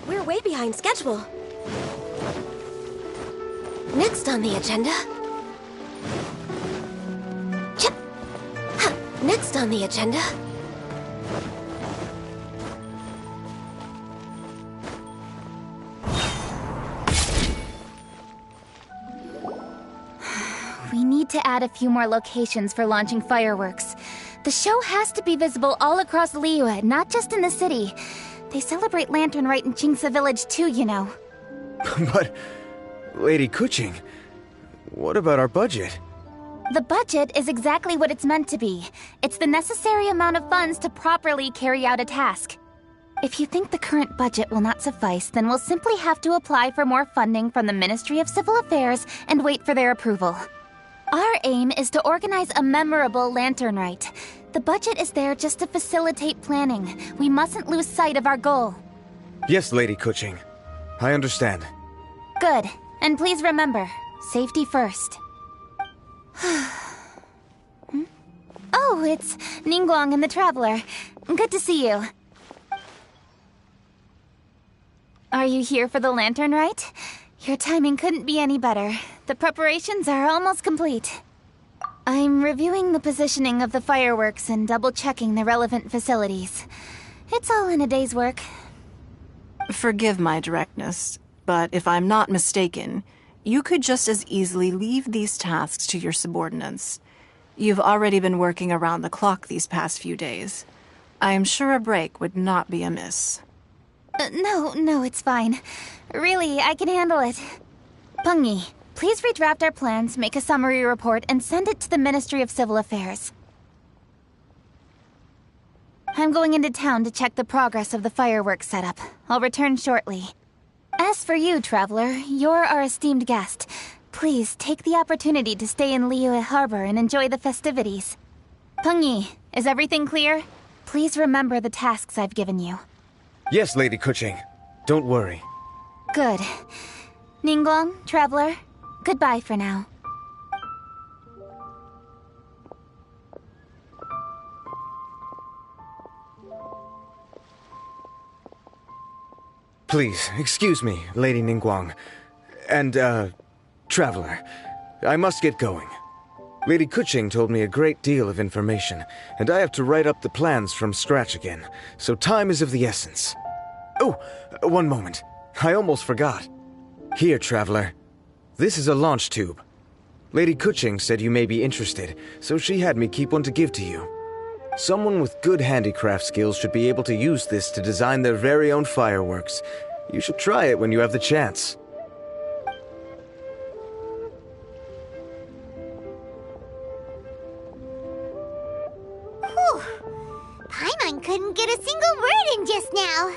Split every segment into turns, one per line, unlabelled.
We're way behind schedule. Next on the agenda... Next on the agenda...
We need to add a few more locations for launching fireworks. The show has to be visible all across Liyue, not just in the city. They celebrate Lantern Rite in Jingsa Village too, you know.
But, Lady Kuching, what about our budget?
The budget is exactly what it's meant to be. It's the necessary amount of funds to properly carry out a task. If you think the current budget will not suffice, then we'll simply have to apply for more funding from the Ministry of Civil Affairs and wait for their approval. Our aim is to organize a memorable Lantern Rite. The budget is there just to facilitate planning. We mustn't lose sight of our goal.
Yes, Lady Kuching. I understand.
Good. And please remember, safety first. Oh, it's Ningguang and the Traveler. Good to see you. Are you here for the Lantern Rite? Your timing couldn't be any better. The preparations are almost complete. I'm reviewing the positioning of the fireworks and double-checking the relevant facilities. It's all in a day's work.
Forgive my directness, but if I'm not mistaken, you could just as easily leave these tasks to your subordinates. You've already been working around the clock these past few days. I am sure a break would not be amiss.
No, it's fine. Really, I can handle it. Pengyi, please redraft our plans, make a summary report, and send it to the Ministry of Civil Affairs. I'm going into town to check the progress of the fireworks setup. I'll return shortly. As for you, Traveler, you're our esteemed guest. Please take the opportunity to stay in Liyue Harbor and enjoy the festivities. Pengyi, is everything clear? Please remember the tasks I've given you.
Yes, Lady Kuching. Don't worry.
Good. Ningguang, Traveler, goodbye for now.
Please, excuse me, Lady Ningguang. And, Traveler. I must get going. Lady Kuching told me a great deal of information, and I have to write up the plans from scratch again, so time is of the essence. Oh, one moment. I almost forgot. Here, Traveler. This is a launch tube. Lady Kuching said you may be interested, so she had me keep one to give to you. Someone with good handicraft skills should be able to use this to design their very own fireworks. You should try it when you have the chance.
Whew. Paimon couldn't get a single word in just now.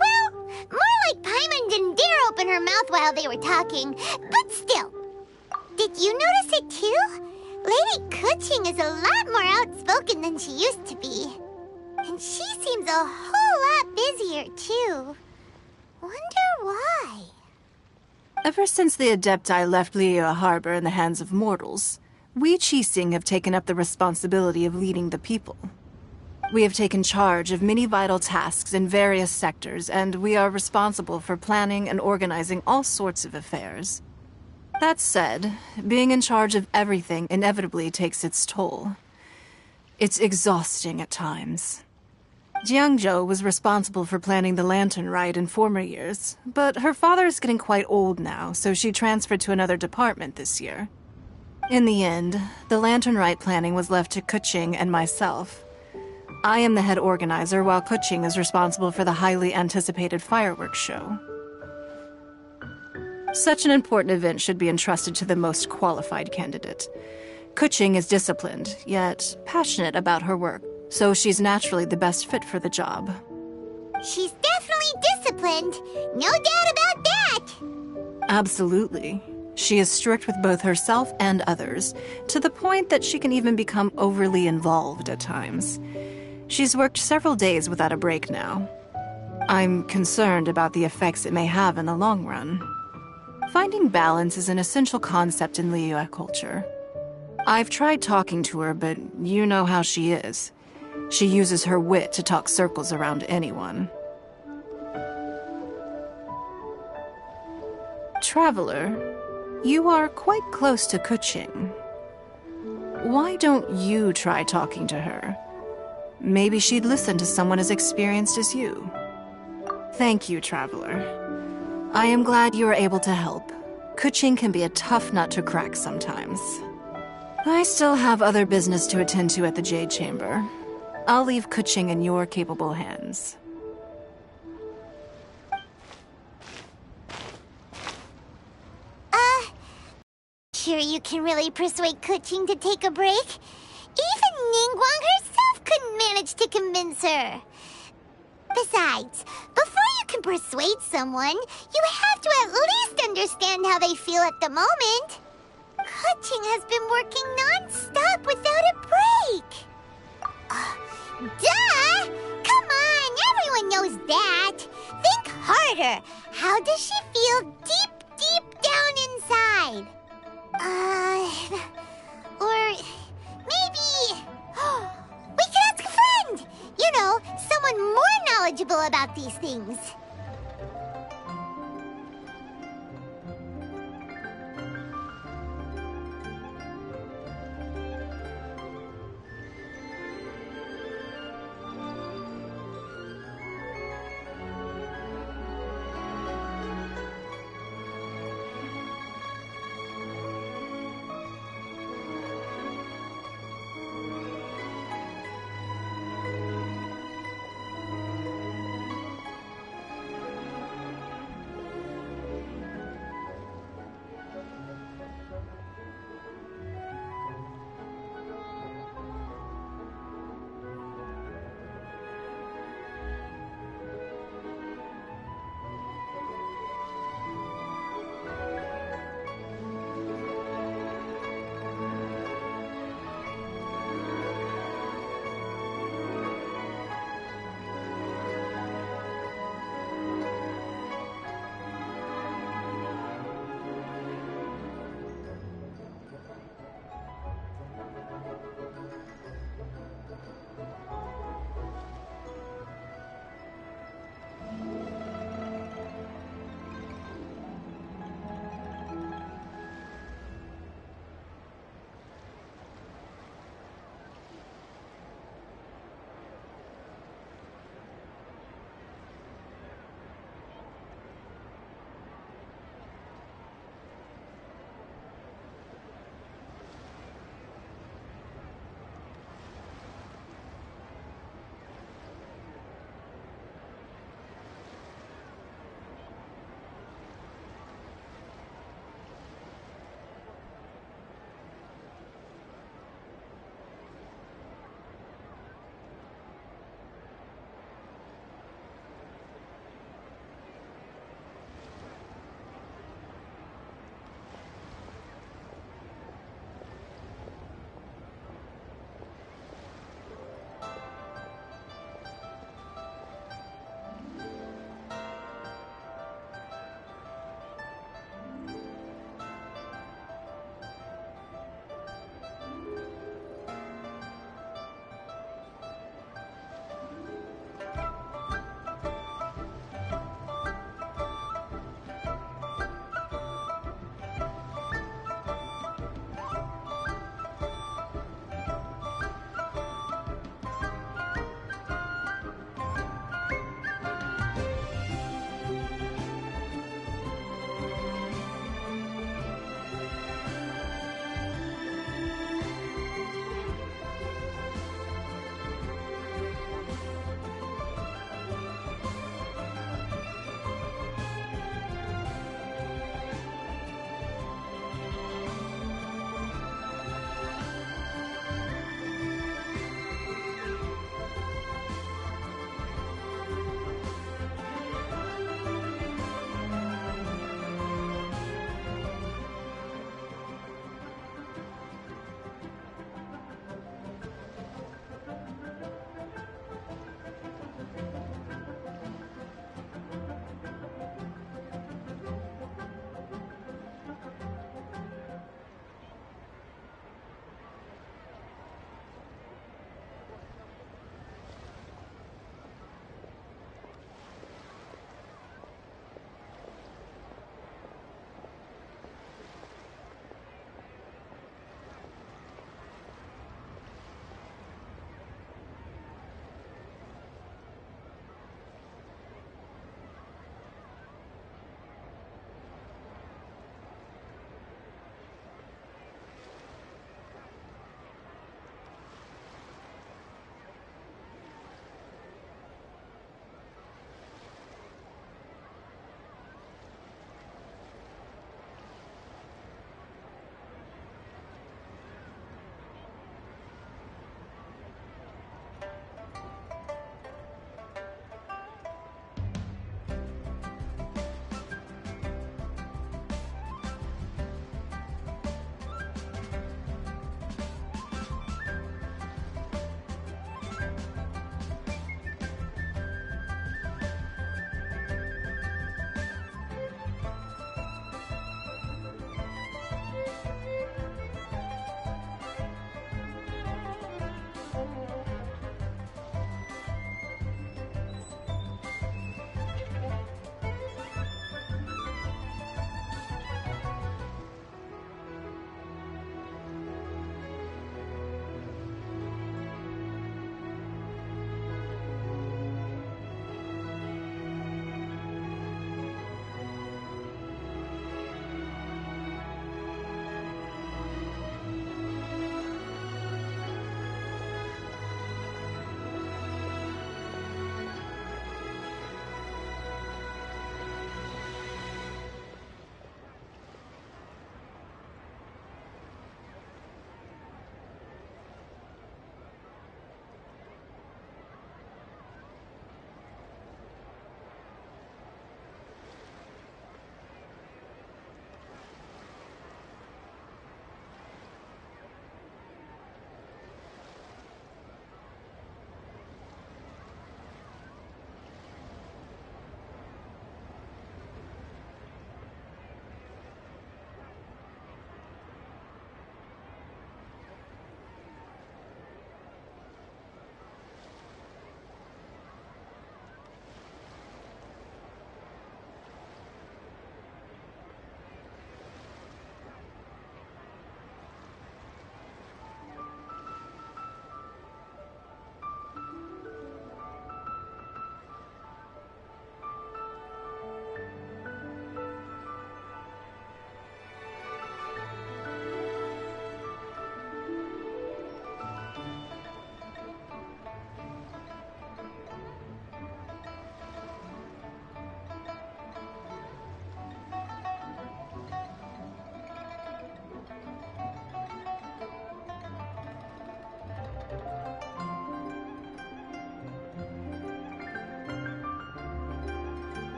Well, more like Paimon didn't dare open her mouth while they were talking, but still. Did you notice it too? Lady Kuching is a lot more outspoken than she used to be. And she seems a whole lot busier too. Wonder why?
Ever since the Adepti left Liyue Harbor in the hands of mortals, we Qixing have taken up the responsibility of leading the people. We have taken charge of many vital tasks in various sectors, and we are responsible for planning and organizing all sorts of affairs. That said, being in charge of everything inevitably takes its toll. It's exhausting at times. Jiangzhou was responsible for planning the Lantern Rite in former years, but her father is getting quite old now, so she transferred to another department this year. In the end, the Lantern Rite planning was left to Kuching and myself. I am the head organizer, while Kuching is responsible for the highly anticipated fireworks show. Such an important event should be entrusted to the most qualified candidate. Kuching is disciplined, yet passionate about her work, so she's naturally the best fit for the job.
She's definitely disciplined. No doubt about that.
Absolutely. She is strict with both herself and others, to the point that she can even become overly involved at times. She's worked several days without a break now. I'm concerned about the effects it may have in the long run. Finding balance is an essential concept in Liyue culture. I've tried talking to her, but you know how she is. She uses her wit to talk circles around anyone. Traveler, you are quite close to Kuching. Why don't you try talking to her? Maybe she'd listen to someone as experienced as you. Thank you, Traveler. I am glad you were able to help. Kuching can be a tough nut to crack sometimes. I still have other business to attend to at the Jade Chamber. I'll leave Kuching in your capable hands.
Sure you can really persuade Kuching to take a break? Even Ningguang herself couldn't manage to convince her. Besides, before you can persuade someone, you have to at least understand how they feel at the moment. Kuching has been working non-stop without a break. Duh! Come on, everyone knows that. Think harder. How does she feel deep down inside? Or maybe... we could ask a friend! You know, someone more knowledgeable about these things.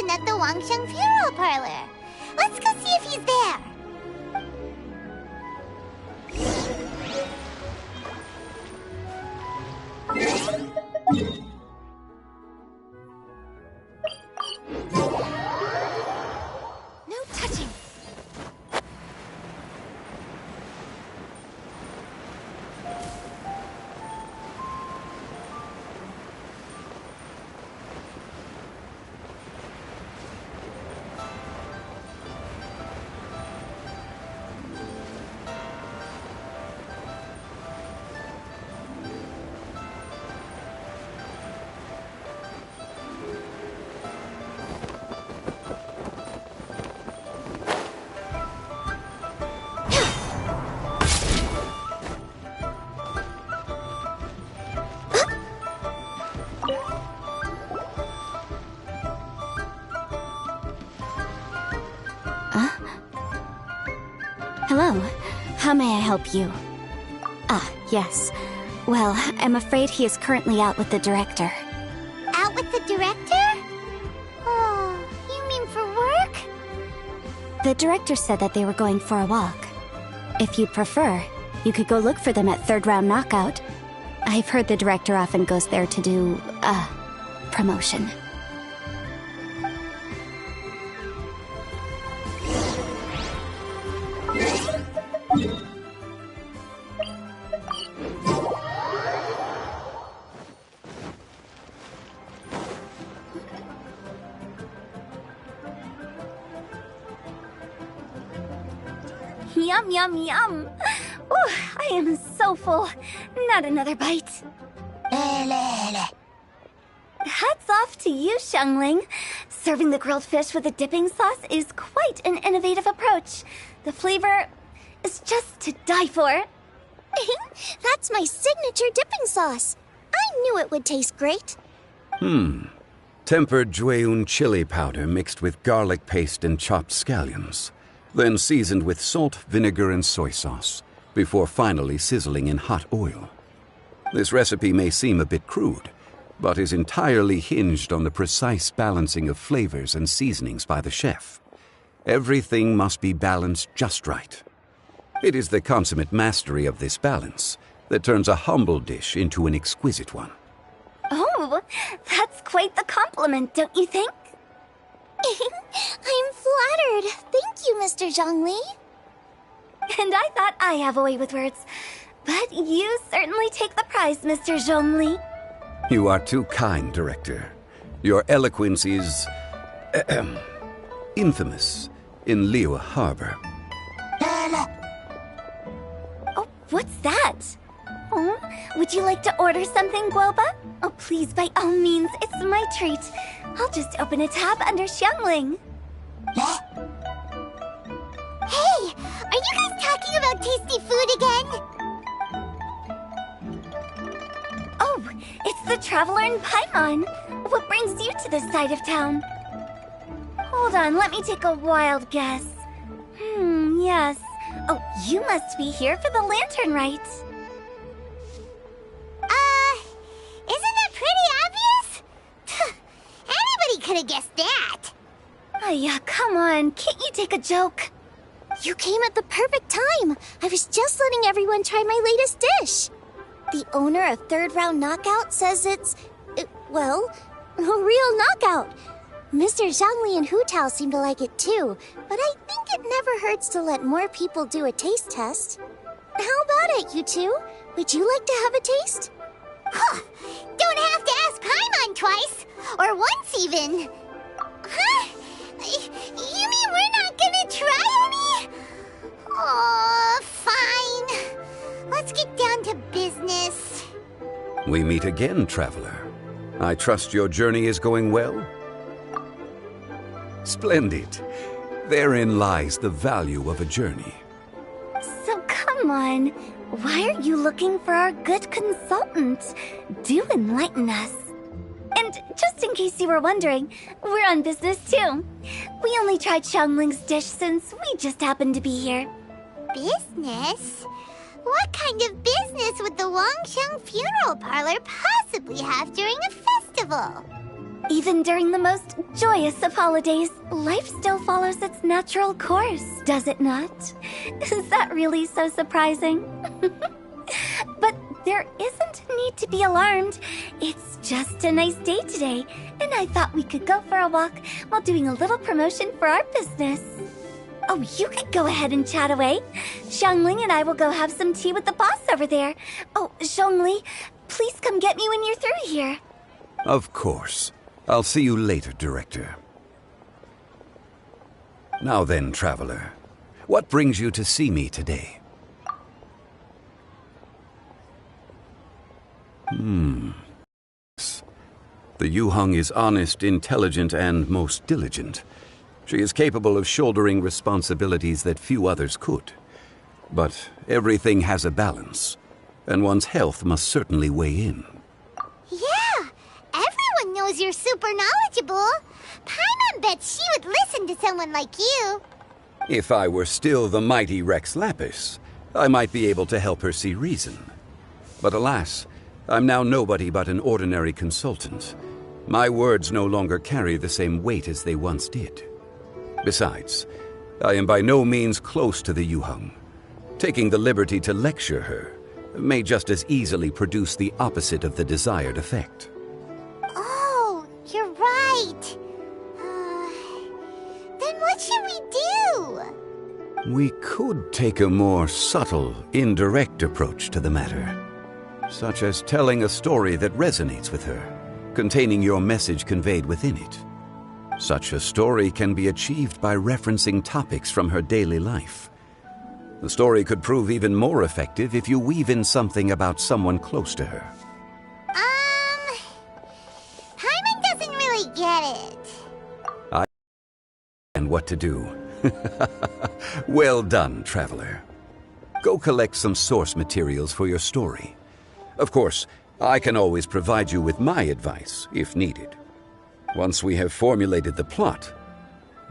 Paimon at the Wangsheng Funeral Parlor. Let's go see if he's there.
No touching.
Hello. How may I help you? Ah, yes. Well, I'm afraid he is currently out with the director.
Out with the director? Oh, you mean for work?
The director said that they were going for a walk. If you'd prefer, you could go look for them at Third Round Knockout. I've heard the director often goes there to do, promotion.
Yum, yum, yum. Oh, I am so full. Not another bite. Hats off to you, Zhongli. Serving the grilled fish with a dipping sauce is quite an innovative approach. The flavor is just to die for.
That's my signature dipping sauce. I knew it would taste great.
Tempered Jueyun chili powder mixed with garlic paste and chopped scallions, then seasoned with salt, vinegar, and soy sauce, before finally sizzling in hot oil. This recipe may seem a bit crude, but is entirely hinged on the precise balancing of flavors and seasonings by the chef. Everything must be balanced just right. It is the consummate mastery of this balance that turns a humble dish into an exquisite one.
Oh, that's quite the compliment, don't you think?
I'm flattered. Thank you, Mr. Zhongli.
And I thought I have a way with words. But you certainly take the prize, Mr. Zhongli.
You are too kind, Director. Your eloquence is infamous in Liyue Harbor.
Oh, what's that? Oh, would you like to order something, Guoba? Oh, please, by all means, it's my treat. I'll just open a tab under Xiangling.
Hey, are you guys talking about tasty food again?
Oh, it's the Traveler in Paimon. What brings you to this side of town? Hold on, let me take a wild guess. Yes. Oh, you must be here for the lantern rite.
Isn't that pretty obvious? Anybody could have guessed that.
Yeah, come on, can't you take a joke?
You came at the perfect time. I was just letting everyone try my latest dish. The owner of Third Round Knockout says it's, well, a real knockout. Mr. Zhongli and Hu Tao seem to like it too, but I think it never hurts to let more people do a taste test. How about it, you two? Would you like to have a taste?
Huh. Don't have to ask Paimon twice. Or once even. Huh? You mean we're not gonna try any? Oh, fine. Let's get down to business.
We meet again, Traveler. I trust your journey is going well? Splendid. Therein lies the value of a journey.
So come on, why are you looking for our good consultant? Do enlighten us. And just in case you were wondering, we're on business too. We only tried Xiangling's dish since we just happened to be here.
Business? What kind of business would the Wangsheng Funeral Parlor possibly have during a festival?
Even during the most joyous of holidays, life still follows its natural course, does it not? Is that really so surprising? But there isn't a need to be alarmed. It's just a nice day today, and I thought we could go for a walk while doing a little promotion for our business. Oh, you could go ahead and chat away. Zhongli and I will go have some tea with the boss over there. Oh, Zhongli, please come get me when you're through here.
Of course. I'll see you later, Director. Now then, Traveler, what brings you to see me today? The Yuheng is honest, intelligent, and most diligent. She is capable of shouldering responsibilities that few others could. But everything has a balance, and one's health must certainly weigh in.
Yeah, everyone knows you're super knowledgeable. Paimon bets she would listen to someone like you.
If I were still the mighty Rex Lapis, I might be able to help her see reason. But alas, I'm now nobody but an ordinary consultant. My words no longer carry the same weight as they once did. Besides, I am by no means close to the Yuheng. Taking the liberty to lecture her may just as easily produce the opposite of the desired effect.
Oh, you're right. Then what should we do?
We could take a more subtle, indirect approach to the matter, such as telling a story that resonates with her, containing your message conveyed within it. Such a story can be achieved by referencing topics from her daily life. The story could prove even more effective if you weave in something about someone close to her.
Paimon doesn't really get it.
And what to do. Well done, Traveler. Go collect some source materials for your story. Of course, I can always provide you with my advice, if needed. Once we have formulated the plot,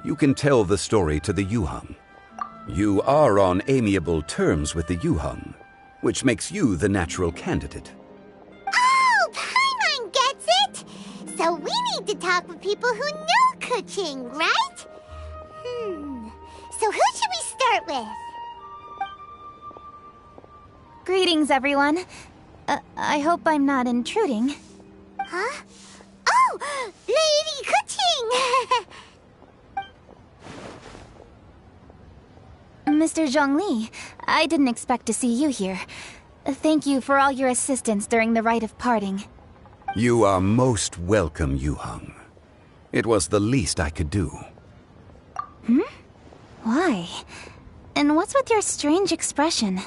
you can tell the story to the Yuheng. You are on amiable terms with the Yuheng, which makes you the natural candidate.
Oh, Paimon gets it! So we need to talk with people who know Kuching, right? So who should we start with?
Greetings, everyone. I hope I'm not intruding.
Huh? Oh! Lady Kuching!
Mr. Zhongli, I didn't expect to see you here. Thank you for all your assistance during the rite of parting.
You are most welcome, Yuheng. It was the least I could do.
Why? And what's with your strange expression?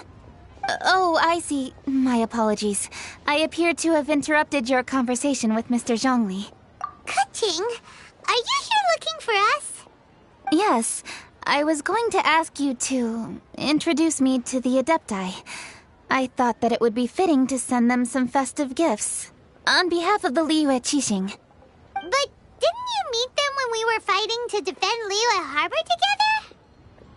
Oh, I see. My apologies. I appear to have interrupted your conversation with Mr. Zhongli.
Kuching, are you here looking for us?
Yes, I was going to ask you to introduce me to the Adepti. I thought that it would be fitting to send them some festive gifts. On behalf of the Liyue Qixing.
But didn't you meet them when we were fighting to defend Liyue Harbor together?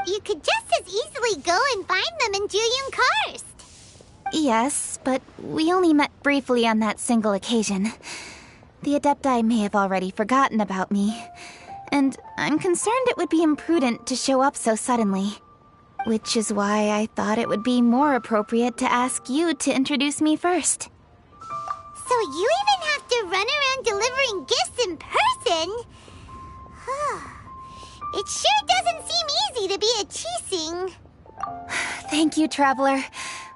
You could just as easily go and find them in Juyun Karst.
Yes, but we only met briefly on that single occasion. The Adepti may have already forgotten about me, and I'm concerned it would be imprudent to show up so suddenly. Which is why I thought it would be more appropriate to ask you to introduce me first.
So you even have to run around delivering gifts in person? It sure doesn't seem easy to be a Qixing.
Thank you, Traveler.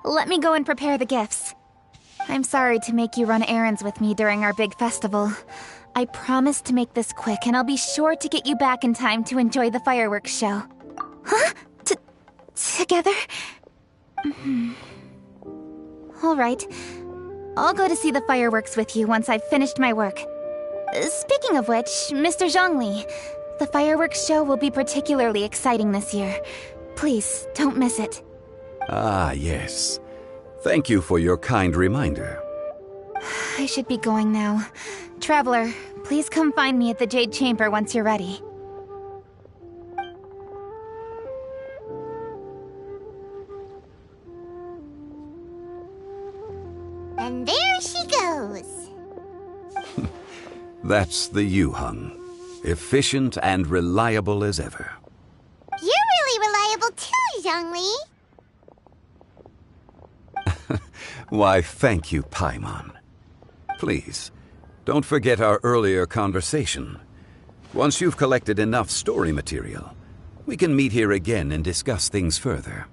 Let me go and prepare the gifts. I'm sorry to make you run errands with me during our big festival. I promise to make this quick, and I'll be sure to get you back in time to enjoy the fireworks show. Huh? Together? All right. I'll go to see the fireworks with you once I've finished my work. Speaking of which, Mr. Zhongli, the fireworks show will be particularly exciting this year. Please, don't miss it.
Ah, yes. Thank you for your kind reminder.
I should be going now. Traveler, please come find me at the Jade Chamber once you're ready.
And there she goes.
That's the Yuheng. Efficient and reliable as ever.
You're really reliable too, Zhongli.
Why, thank you, Paimon. Please, don't forget our earlier conversation. Once you've collected enough story material, we can meet here again and discuss things further.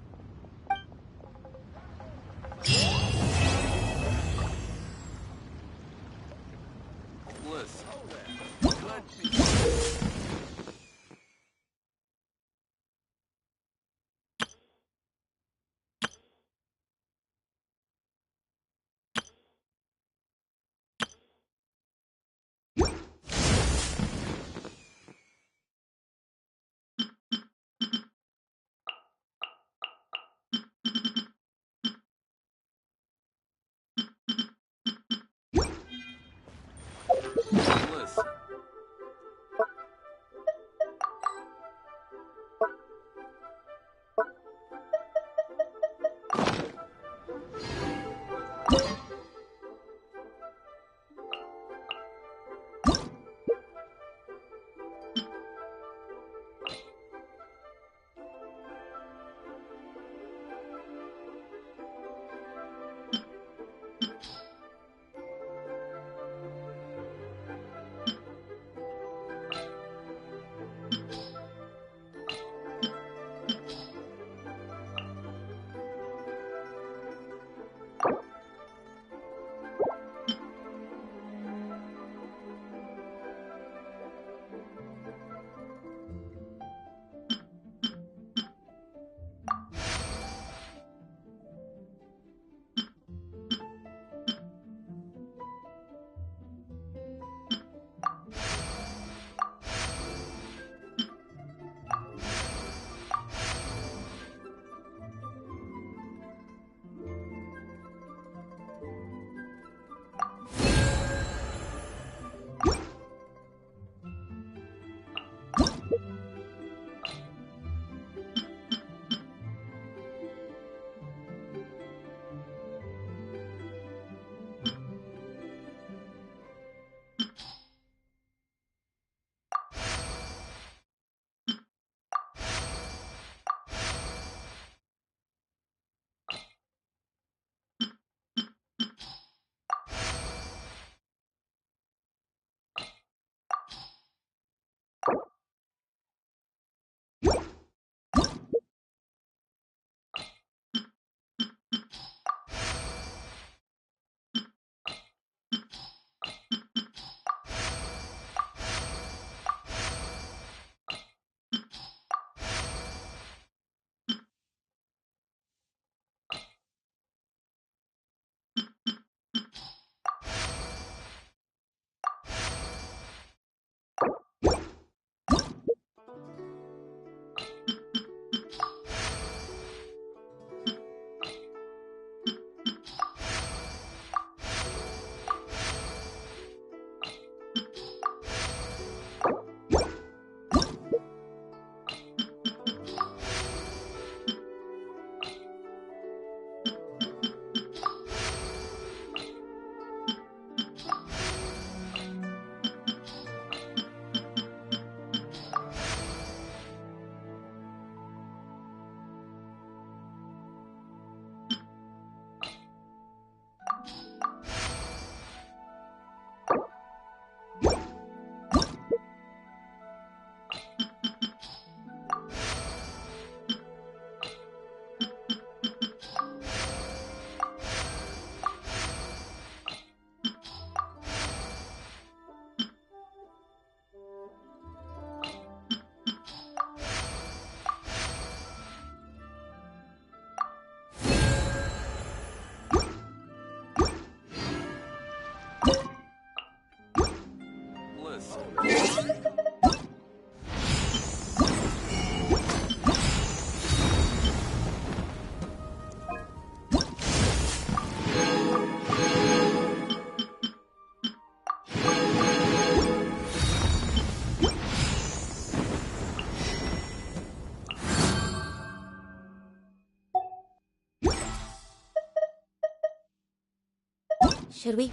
Should we?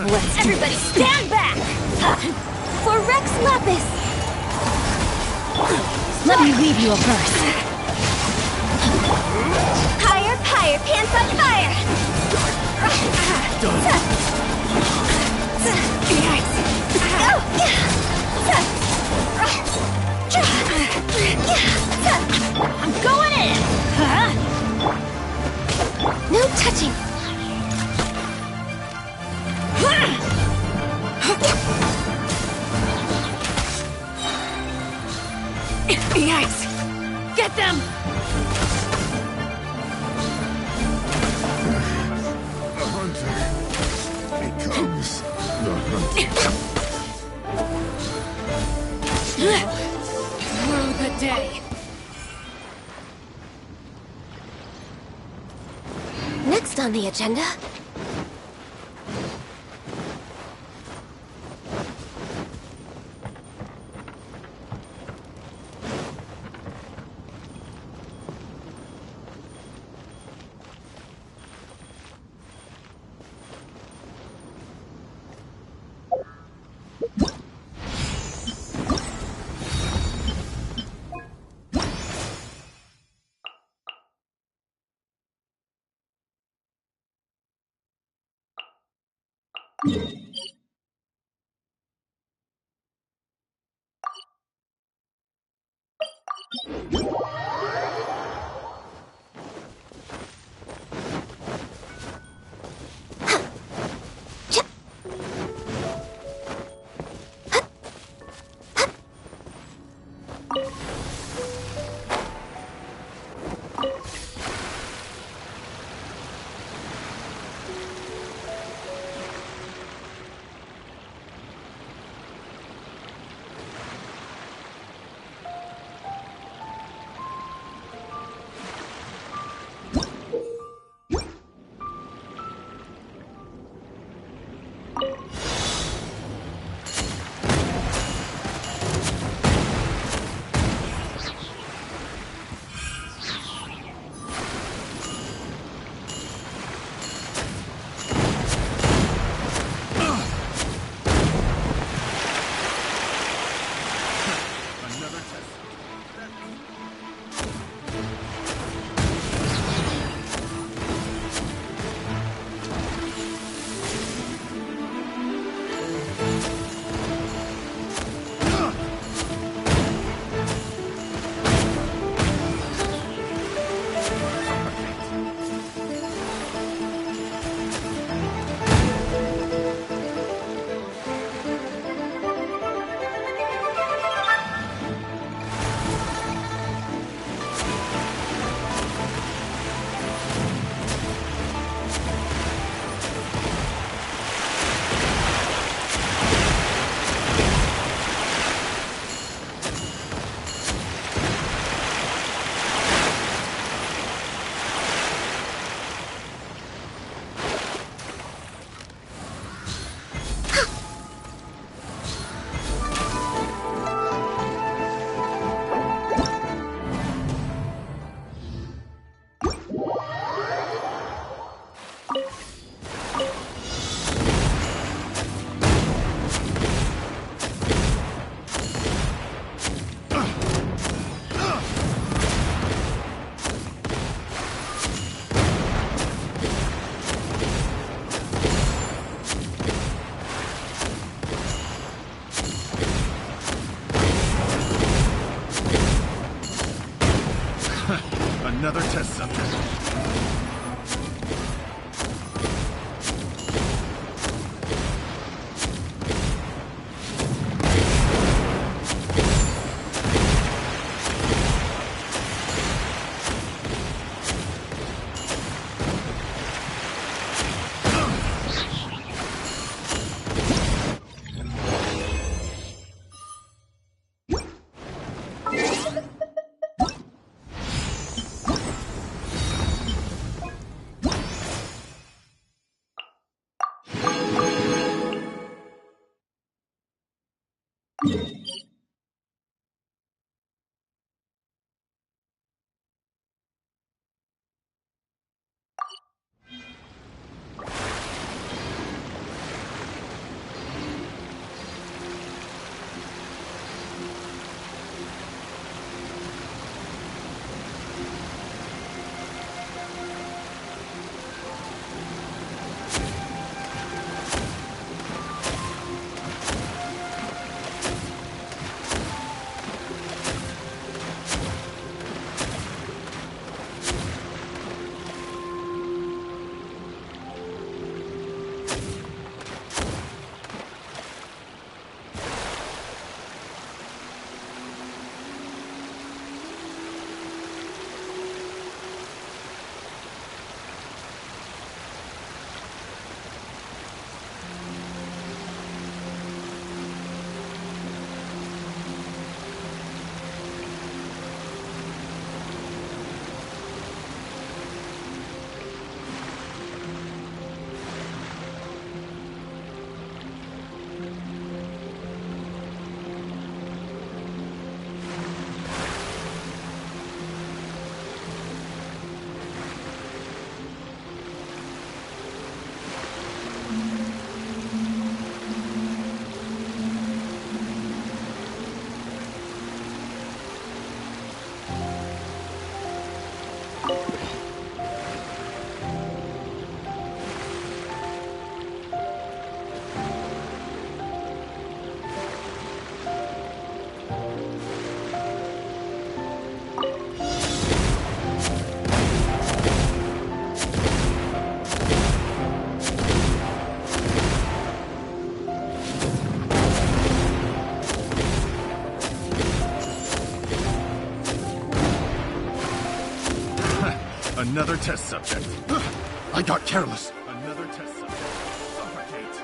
Everybody stand back!
For Rex Lapis!
Let me leave you a verse.
Higher, higher, pants on fire!
I'm going in!
No touching!
Yikes! Get them!
The hunter becomes the hunted.
Through the day.
Next on the agenda...
Another test subject. Another test subject. I got careless. Another test subject. Suffocate.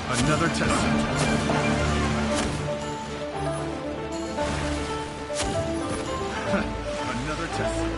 Another test subject. Another test subject.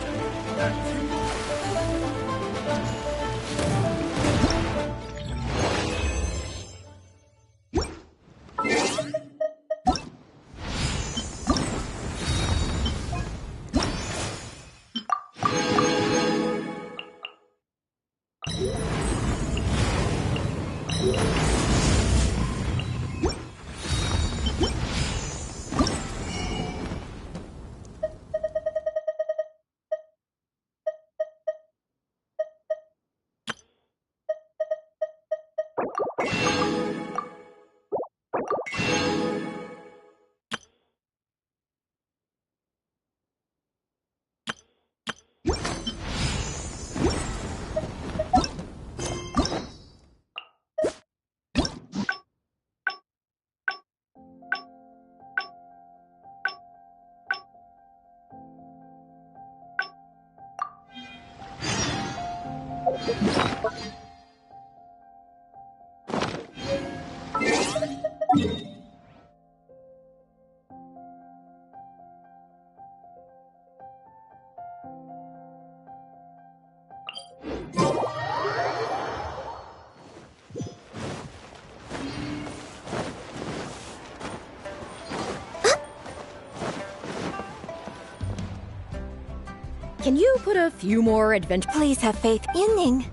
Can you put a few more adventure?
Please have faith. Yunning.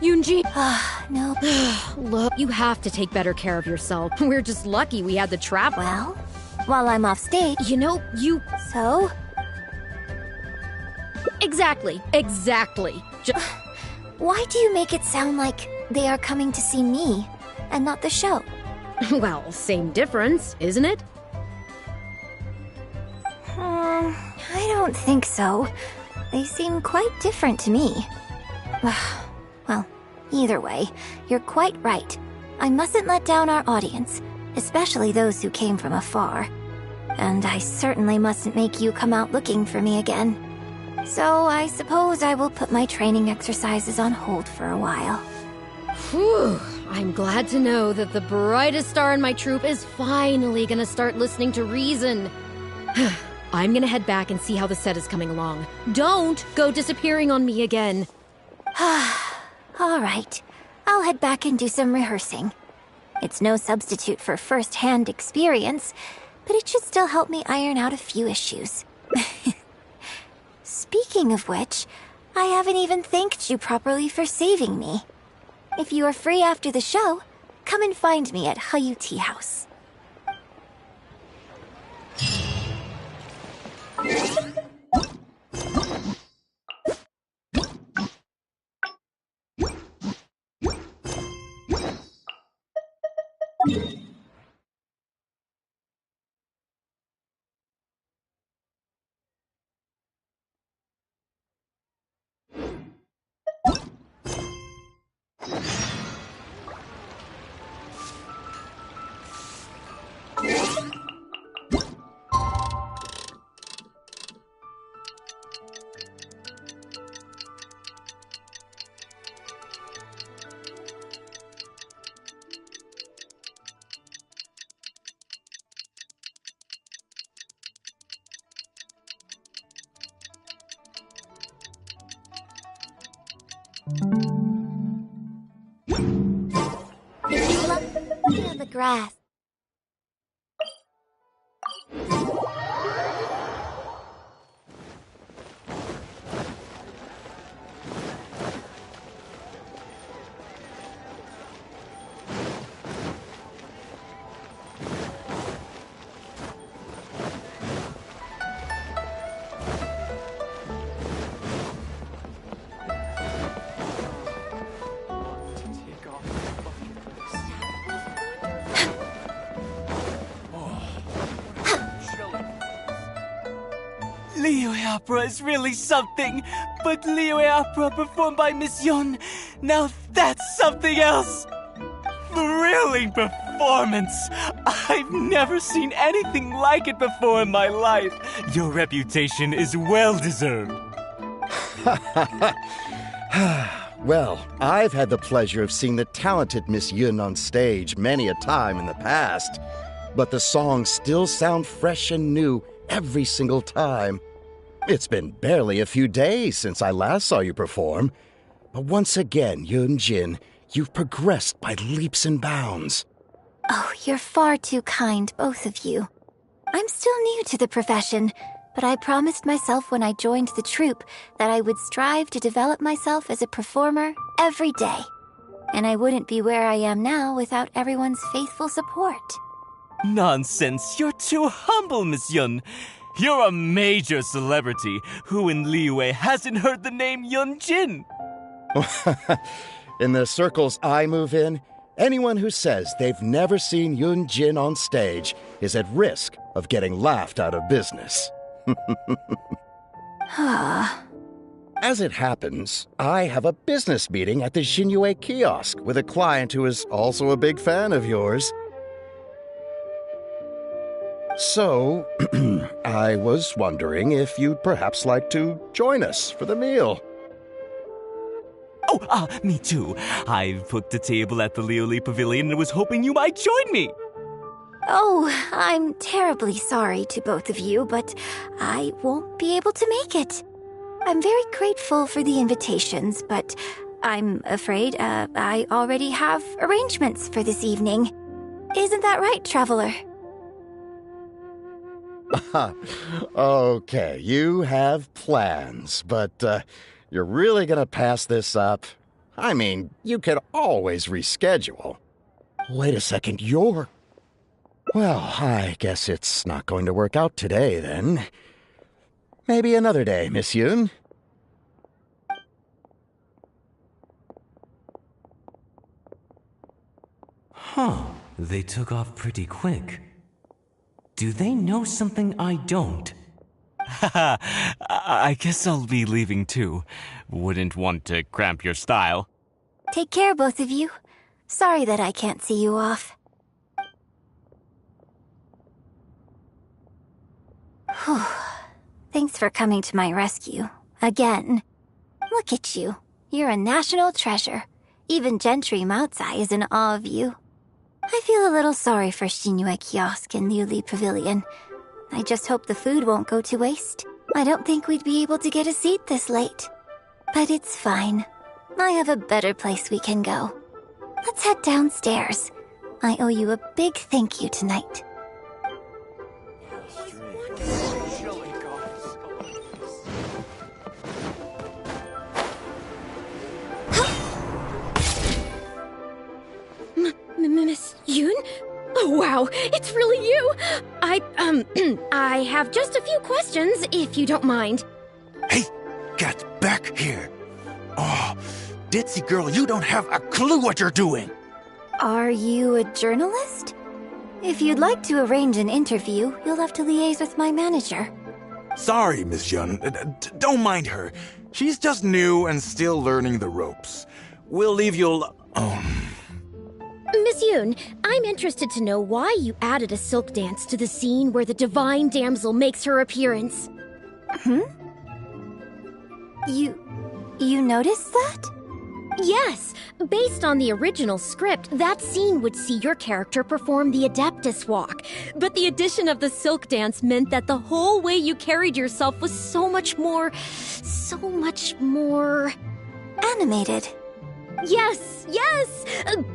Yunji!
No.
Look, you have to take better care of yourself. We're just lucky we had the trap.
Well, while I'm off stage.
You know, you...
So?
Exactly.
Why do you make it sound like they are coming to see me and not the show?
Well, same difference, isn't it?
I don't think so. They seem quite different to me. Well, either way, you're quite right. I mustn't let down our audience, especially those who came from afar. And I certainly mustn't make you come out looking for me again. So I suppose I will put my training exercises on hold for a while.
Whew. I'm glad to know that the brightest star in my troupe is finally gonna start listening to reason. I'm gonna head back and see how the set is coming along. Don't go disappearing on me again.
All right. I'll head back and do some rehearsing. It's no substitute for first-hand experience, but it should still help me iron out a few issues. Speaking of which, I haven't even thanked you properly for saving me. If you are free after the show, come and find me at Hayu Tea House. If you look in the grass.
opera is really something, but Liyue opera performed by Miss Yun, now that's something else. Thrilling performance. I've never seen anything like it before in my life. Your reputation is well deserved.
Well, I've had the pleasure of seeing the talented Miss Yun on stage many a time in the past, but the songs still sound fresh and new every single time. It's been barely a few days since I last saw you perform, but once again, Yun Jin, you've progressed by leaps and bounds.
Oh, you're far too kind, both of you. I'm still new to the profession, but I promised myself when I joined the troupe that I would strive to develop myself as a performer every day. And I wouldn't be where I am now without everyone's faithful support.
Nonsense, you're too humble, Miss Yun. You're a major celebrity. Who in Liyue hasn't heard the name Yun Jin?
In the circles I move in, anyone who says they've never seen Yun Jin on stage is at risk of getting laughed out of business. As it happens, I have a business meeting at the Xinyue kiosk with a client who is also a big fan of yours. So, I was wondering if you'd perhaps like to join us for the meal.
Oh, me too. I've booked a table at the Lioli Pavilion and was hoping you might join me.
Oh, I'm terribly sorry to both of you, but I won't be able to make it. I'm very grateful for the invitations, but I'm afraid I already have arrangements for this evening. Isn't that right, Traveler?
Okay, you have plans, but you're really gonna pass this up? I mean, you could always reschedule. Wait a second, you're... Well, I guess it's not going to work out today, then. Maybe another day, Miss Yun.
Huh, they took off pretty quick. Do they know something I don't? Haha, I guess I'll be leaving too. Wouldn't want to cramp your style.
Take care, both of you. Sorry that I can't see you off. Whew. Thanks for coming to my rescue. Again. Look at you. You're a national treasure. Even Gentry Moutsai is in awe of you. I feel a little sorry for Xinyue Kiosk and Liuli Pavilion. I just hope the food won't go to waste. I don't think we'd be able to get a seat this late. But it's fine. I have a better place we can go. Let's head downstairs. I owe you a big thank you tonight.
Miss Yun? Oh, wow, it's really you! I have just a few questions, if you don't mind.
Hey, get back here! Oh, ditzy girl, you don't have a clue what you're doing!
Are you a journalist? If you'd like to arrange an interview, you'll have to liaise with my manager.
Sorry, Miss Yun. Don't mind her. She's just new and still learning the ropes. We'll leave you
Miss Yun, I'm interested to know why you added a silk dance to the scene where the divine damsel makes her appearance.
You noticed that?
Yes. Based on the original script, that scene would see your character perform the Adeptus Walk. But the addition of the silk dance meant that the whole way you carried yourself was so much more...
Animated.
Yes,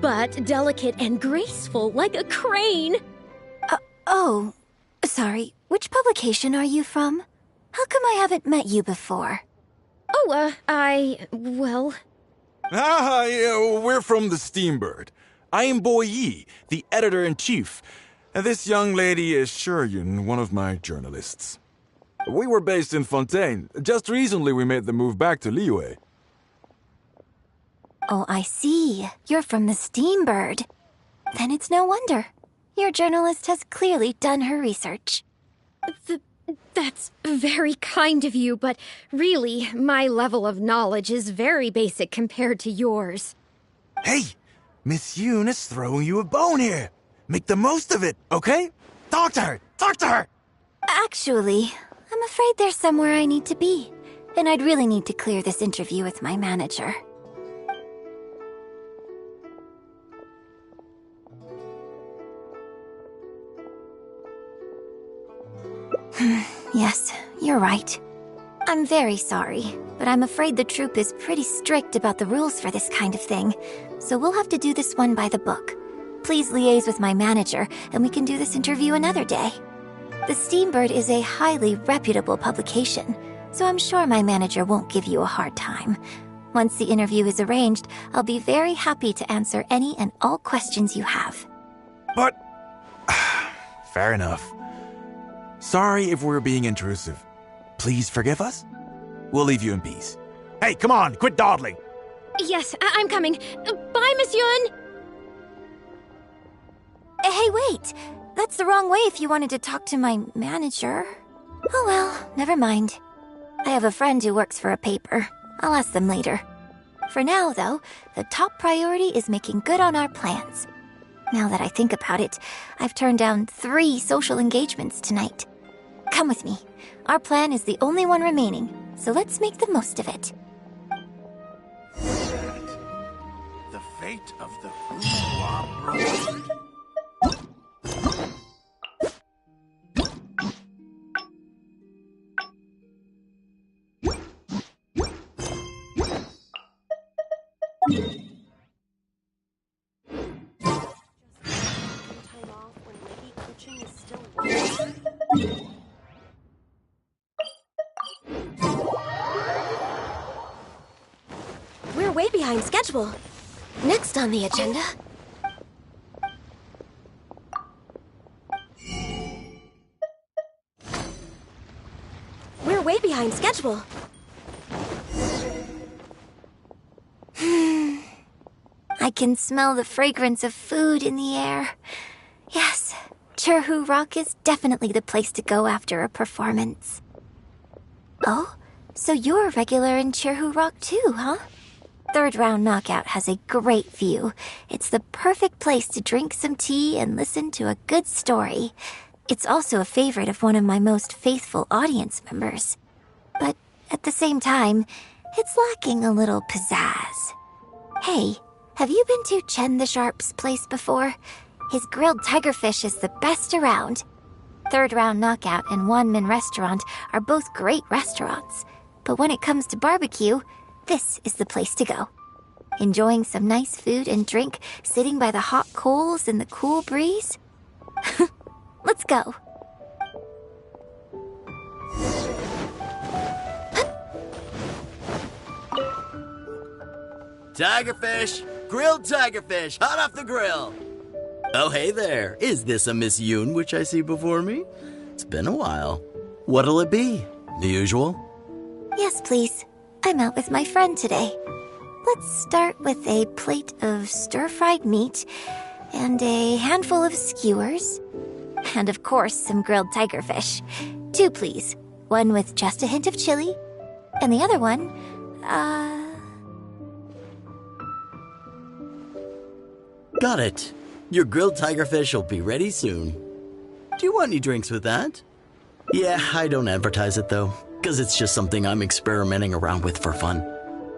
but delicate and graceful like a crane.
Oh, sorry. Which publication are you from? How come I haven't met you before?
Oh,
we're from the Steambird. I am Bo Yi, the editor-in-chief. And this young lady is Shuryun, one of my journalists. We were based in Fontaine. Just recently we made the move back to Liyue.
Oh, I see. You're from the Steambird. Then it's no wonder. Your journalist has clearly done her research.
That's very kind of you, but really, my level of knowledge is very basic compared to yours.
Hey, Miss Yoon is throwing you a bone here. Make the most of it, okay? Talk to her! Talk to her!
Actually, I'm afraid there's somewhere I need to be, and I'd really need to clear this interview with my manager. Yes, you're right. I'm very sorry, but I'm afraid the troupe is pretty strict about the rules for this kind of thing, so we'll have to do this one by the book. Please liaise with my manager, and we can do this interview another day. The Steambird is a highly reputable publication, so I'm sure my manager won't give you a hard time. Once the interview is arranged, I'll be very happy to answer any and all questions you have.
But... fair enough. Sorry if we're being intrusive. Please forgive us. We'll leave you in peace. Hey, come on, quit dawdling.
Yes, I'm coming. Bye, Miss Yun!
Hey, wait! That's the wrong way if you wanted to talk to my manager. Oh well, never mind. I have a friend who works for a paper. I'll ask them later. For now, though, the top priority is making good on our plans. Now that I think about it, I've turned down 3 social engagements tonight. Come with me. Our plan is the only one remaining, so let's make the most of it.
The fate of the Hua Brotherhood.
We're way behind schedule. Next on the agenda... We're way behind schedule.
I can smell the fragrance of food in the air. Yes, Cherhu Rock is definitely the place to go after a performance. Oh, so you're a regular in Cherhu Rock too, huh? Third Round Knockout has a great view. It's the perfect place to drink some tea and listen to a good story. It's also a favorite of one of my most faithful audience members. But at the same time, it's lacking a little pizzazz. Hey, have you been to Chen the Sharp's place before? His grilled tigerfish is the best around. Third Round Knockout and Wanmin Restaurant are both great restaurants. But when it comes to barbecue, this is the place to go. Enjoying some nice food and drink, sitting by the hot coals in the cool breeze? Let's go.
Tigerfish! Grilled tigerfish, hot off the grill! Oh, hey there. Is this a Miss Yoon which I see before me? It's been a while. What'll it be? The usual?
Yes, please. I'm out with my friend today. Let's start with a plate of stir-fried meat and a handful of skewers. And of course, some grilled tigerfish. 2, please. One with just a hint of chili. And the other one,
Got it. Your grilled tigerfish will be ready soon. Do you want any drinks with that? Yeah, I don't advertise it though, because it's just something I'm experimenting around with for fun.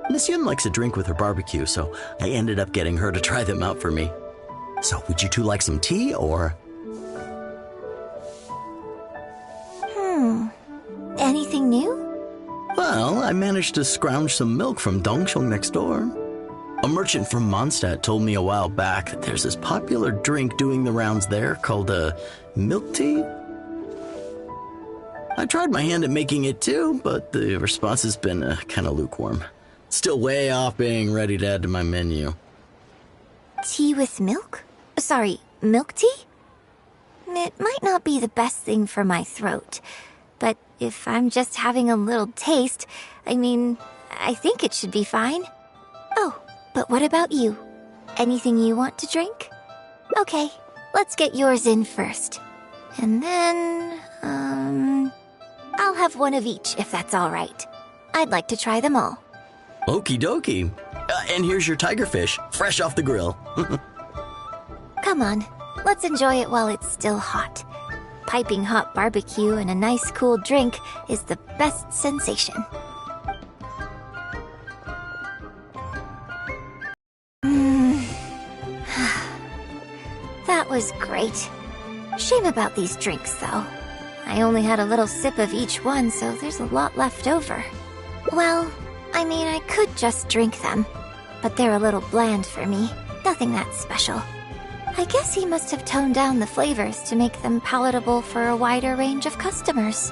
Miss Yun likes a drink with her barbecue, so I ended up getting her to try them out for me. So would you two like some tea, or?
Anything new?
Well, I managed to scrounge some milk from Dongsheng next door. A merchant from Mondstadt told me a while back that there's this popular drink doing the rounds there called milk tea. I tried my hand at making it too, but the response has been kind of lukewarm. Still way off being ready to add to my menu.
Tea with milk? Sorry, milk tea? It might not be the best thing for my throat, but if I'm just having a little taste, I mean, I think it should be fine. Oh, but what about you? Anything you want to drink? Okay, let's get yours in first. And then,
I'll have one of each, if that's all right. I'd like to try them all.
Okie dokie. And here's your tigerfish, fresh off the grill.
Come on, let's enjoy it while it's still hot. Piping hot barbecue and a nice cool drink is the best sensation. That was great. Shame about these drinks, though. I only had a little sip of each one, so there's a lot left over. Well, I mean, I could just drink them, but they're a little bland for me. Nothing that special. I guess he must have toned down the flavors to make them palatable for a wider range of customers.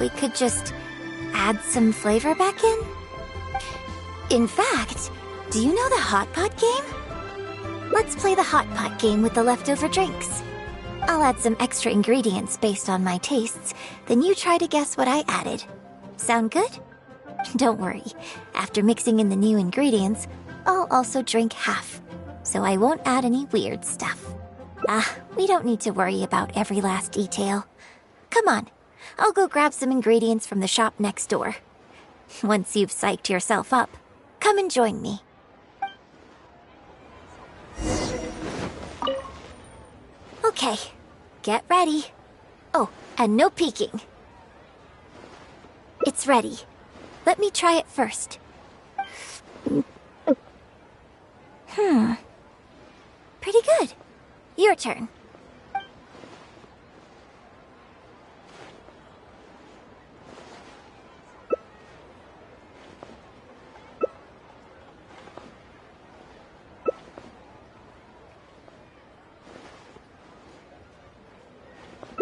We could just add some flavor back in? In fact, do you know the hot pot game? Let's play the hot pot game with the leftover drinks. I'll add some extra ingredients based on my tastes, then you try to guess what I added. Sound good? Don't worry, after mixing in the new ingredients, I'll also drink half, so I won't add any weird stuff. We don't need to worry about every last detail. Come on, I'll go grab some ingredients from the shop next door. Once you've psyched yourself up, come and join me. Okay, get ready. Oh, and no peeking. It's ready. Let me try it first. Pretty good. Your turn.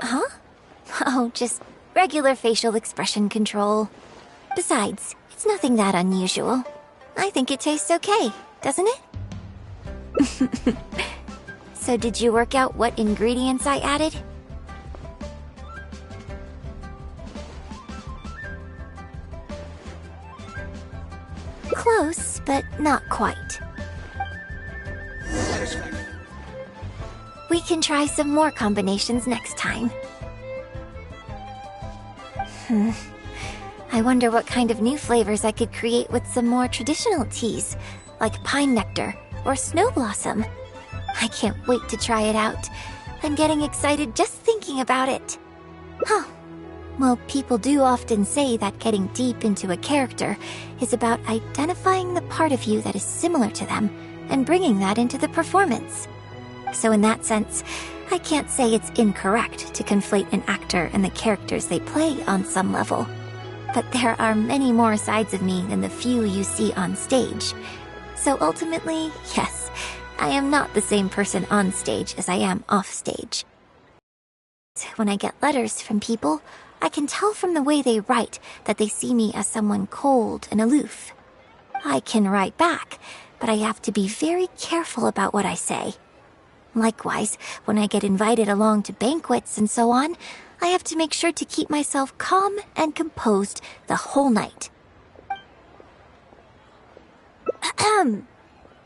Huh? Oh, just regular facial expression control. Besides, it's nothing that unusual. I think it tastes okay, doesn't it? So did you work out what ingredients I added? Close, but not quite. We can try some more combinations next time. I wonder what kind of new flavors I could create with some more traditional teas, like pine nectar or snow blossom. I can't wait to try it out. I'm getting excited just thinking about it. Huh. Well, people do often say that getting deep into a character is about identifying the part of you that is similar to them and bringing that into the performance. So in that sense, I can't say it's incorrect to conflate an actor and the characters they play on some level. But there are many more sides of me than the few you see on stage. So ultimately, yes, I am not the same person on stage as I am off stage. When I get letters from people, I can tell from the way they write that they see me as someone cold and aloof. I can write back, but I have to be very careful about what I say. Likewise, when I get invited along to banquets and so on, I have to make sure to keep myself calm and composed the whole night.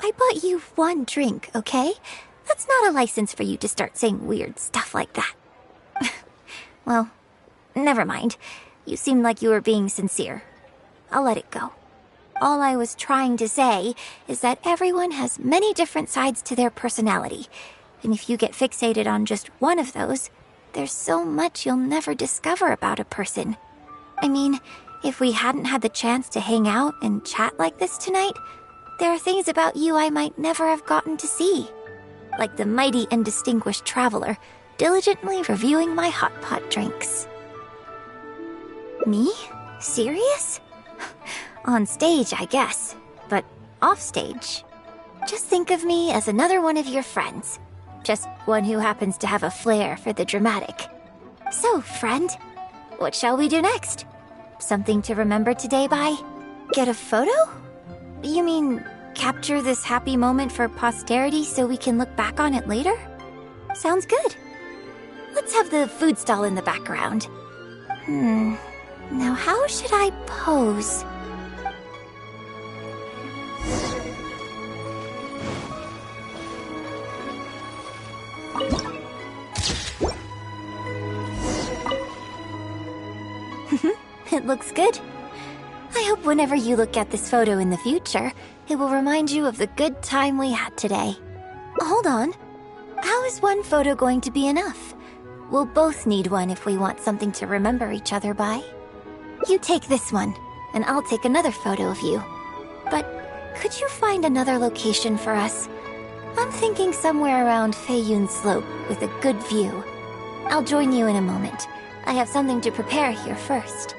I bought you one drink, okay? That's not a license for you to start saying weird stuff like that. Well, never mind. You seemed like you were being sincere. I'll let it go. All I was trying to say is that everyone has many different sides to their personality, and if you get fixated on just one of those, there's so much you'll never discover about a person. I mean, if we hadn't had the chance to hang out and chat like this tonight, there are things about you I might never have gotten to see. Like the mighty and distinguished traveler, diligently reviewing my hot pot drinks. Me? Serious? On stage, I guess, but off stage. Just think of me as another one of your friends. Just one who happens to have a flair for the dramatic. So, friend, what shall we do next? Something to remember today by? Get a photo? You mean capture this happy moment for posterity so we can look back on it later? Sounds good. Let's have the food stall in the background. Now how should I pose?
It looks good. I hope whenever you look at this photo in the future, it will remind you of the good time we had today. Hold on. How is one photo going to be enough? We'll both need one if we want something to remember each other by. You take this one, and I'll take another photo of you. But could you find another location for us? I'm thinking somewhere around Feiyun Slope with a good view. I'll join you in a moment. I have something to prepare here first.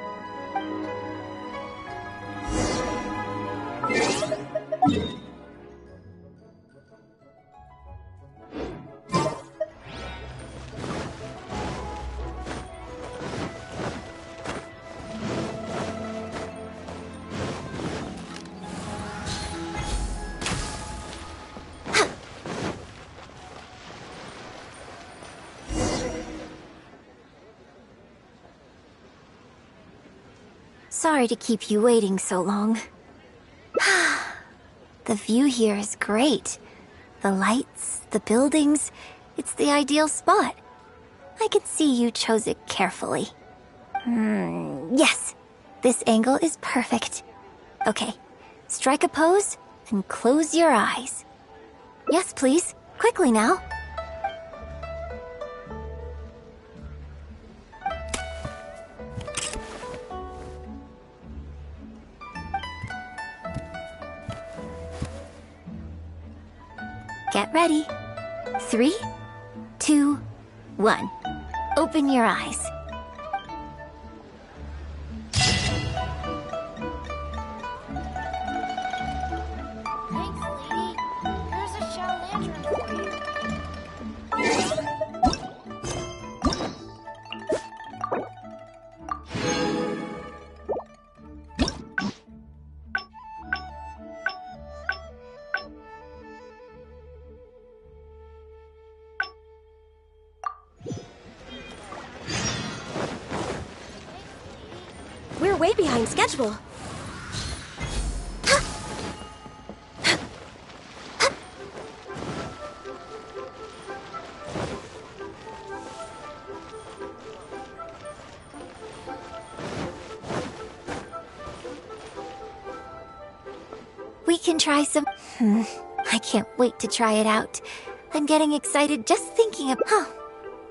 Sorry to keep you waiting so long. The view here is great. The lights, the buildings, it's the ideal spot. I can see you chose it carefully. Yes, this angle is perfect. Okay, strike a pose and close your eyes. Yes, please, quickly now. Get ready. 3, 2, 1. Open your eyes.
Thanks, lady. Here's a shell lantern for you.
We're way behind schedule. We can try some... I can't wait to try it out. I'm getting excited just thinking of...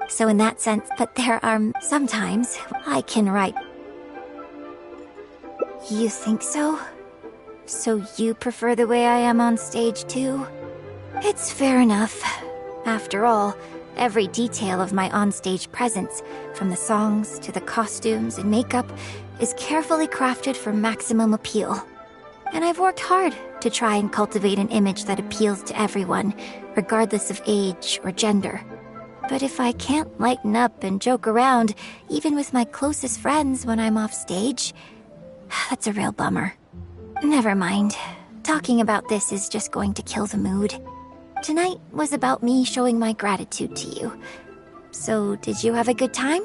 So in that sense, but there are sometimes I can write... You think so? So you prefer the way I am on stage too? It's fair enough. After all, every detail of my onstage presence, from the songs to the costumes and makeup, is carefully crafted for maximum appeal. And I've worked hard to try and cultivate an image that appeals to everyone, regardless of age or gender. But if I can't lighten up and joke around, even with my closest friends when I'm off stage... That's a real bummer. Never mind. Talking about this is just going to kill the mood. Tonight was about me showing my gratitude to you. So, did you have a good time?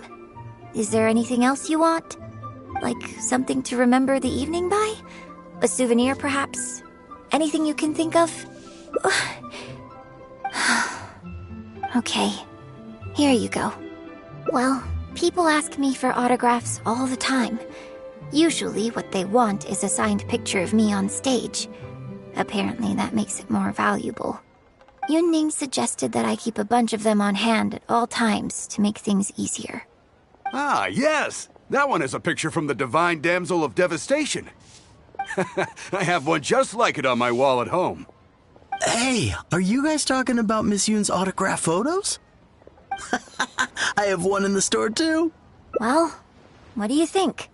Is there anything else you want? Like something to remember the evening by? A souvenir, perhaps? Anything you can think of? Okay. Here you go. Well, people ask me for autographs all the time. Usually what they want is a signed picture of me on stage. Apparently that makes it more valuable. Yunning suggested that I keep a bunch of them on hand at all times to make things easier.
Ah, yes! That one is a picture from the Divine Damsel of Devastation. I have one just like it on my wall at home.
Hey, are you guys talking about Miss Yoon's autograph photos? I have one in the store too.
Well, what do you think?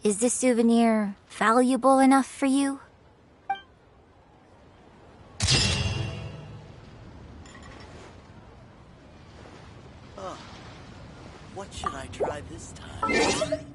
Is this souvenir valuable enough for you?
What should I try this time?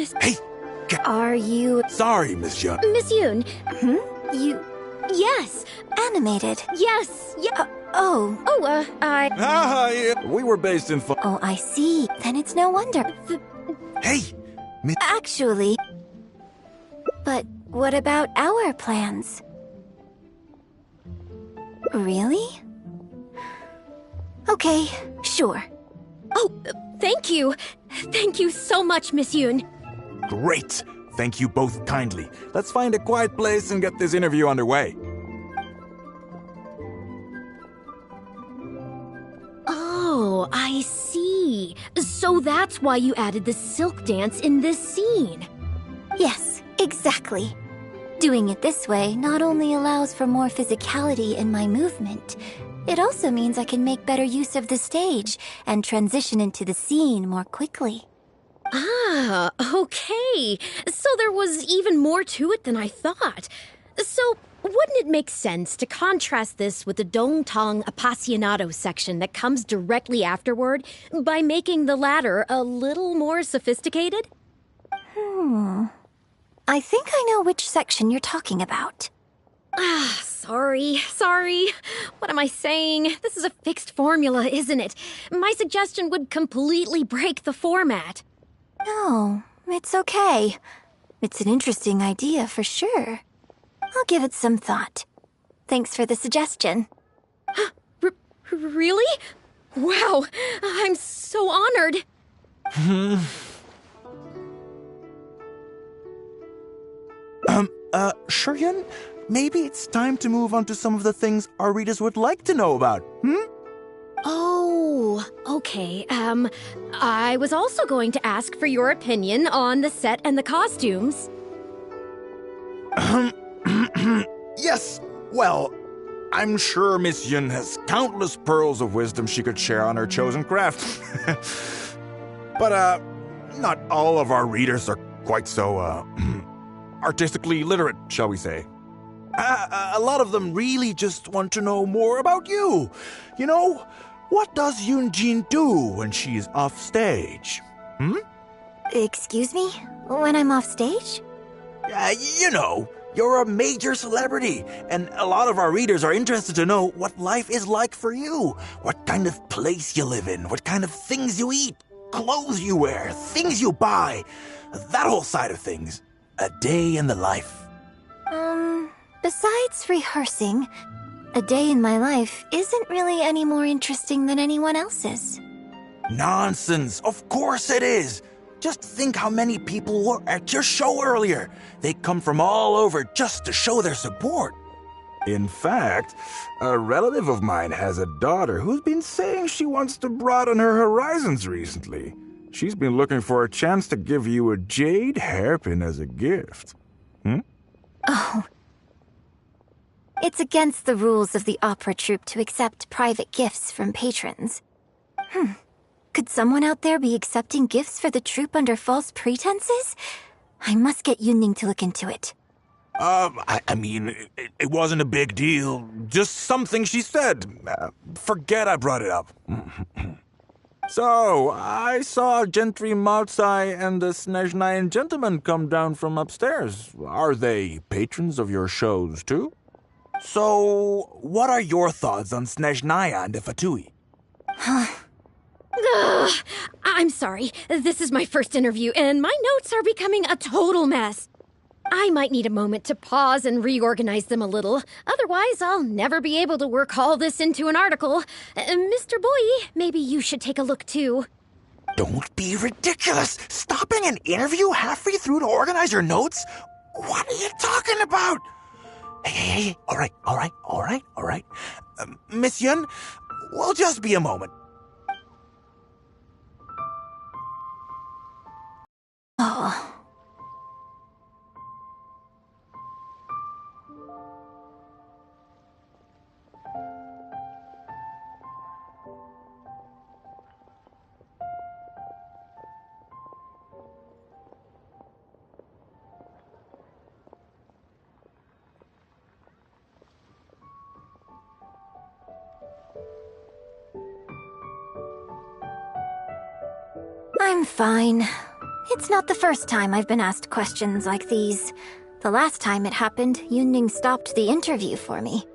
Miss...
Hey!
Are you...
Sorry, Miss Yun.
Miss Yoon?
You...
Yes!
animated.
Yes! Yeah.
We were based in
Oh, I see. Then it's no wonder.
Hey!
Actually... But what about our plans? Really? Okay, sure.
Oh, thank you. Thank you so much, Miss Yoon.
Great! Thank you both kindly. Let's find a quiet place and get this interview underway.
Oh, I see. So that's why you added the silk dance in this scene.
Yes, exactly. Doing it this way not only allows for more physicality in my movement, it also means I can make better use of the stage and transition into the scene more quickly.
Ah, okay. So there was even more to it than I thought. So, wouldn't it make sense to contrast this with the Dongtong Appassionato section that comes directly afterward by making the latter a little more sophisticated?
I think I know which section you're talking about.
Ah, sorry. What am I saying? This is a fixed formula, isn't it? My suggestion would completely break the format.
No, it's okay. It's an interesting idea for sure. I'll give it some thought. Thanks for the suggestion.
Really? Wow, I'm so honored.
Shuryun, maybe it's time to move on to some of the things our readers would like to know about,
Oh, okay. I was also going to ask for your opinion on the set and the costumes.
Yes, well, I'm sure Miss Yun has countless pearls of wisdom she could share on her chosen craft. But, not all of our readers are quite so, artistically literate, shall we say. A lot of them really just want to know more about you. You know, what does Yoonjin do when she is off stage?
Excuse me? When I'm off stage?
You know, you're a major celebrity, and a lot of our readers are interested to know what life is like for you. What kind of place you live in, what kind of things you eat, clothes you wear, things you buy. That whole side of things. A day in the life.
Besides rehearsing, a day in my life isn't really any more interesting than anyone else's.
Nonsense! Of course it is! Just think how many people were at your show earlier. They come from all over just to show their support. In fact, a relative of mine has a daughter who's been saying she wants to broaden her horizons recently. She's been looking for a chance to give you a jade hairpin as a gift.
Oh. It's against the rules of the opera troupe to accept private gifts from patrons. Could someone out there be accepting gifts for the troupe under false pretenses? I must get Yunning to look into it.
I mean, it wasn't a big deal. Just something she said. Forget I brought it up. So, I saw Gentry Maltsai and the Snezhnayan gentleman come down from upstairs. Are they patrons of your shows, too? So, what are your thoughts on Snezhnaya and the Fatui?
I'm sorry. This is my first interview, and my notes are becoming a total mess. I might need a moment to pause and reorganize them a little. Otherwise, I'll never be able to work all this into an article. Mr. Boyi, maybe you should take a look, too.
Don't be ridiculous! Stopping an interview halfway through to organize your notes? What are you talking about? Hey, all right. Miss Yun, we'll just be a moment.
Oh. I'm fine. It's not the first time I've been asked questions like these. The last time it happened, Yunning stopped the interview for me.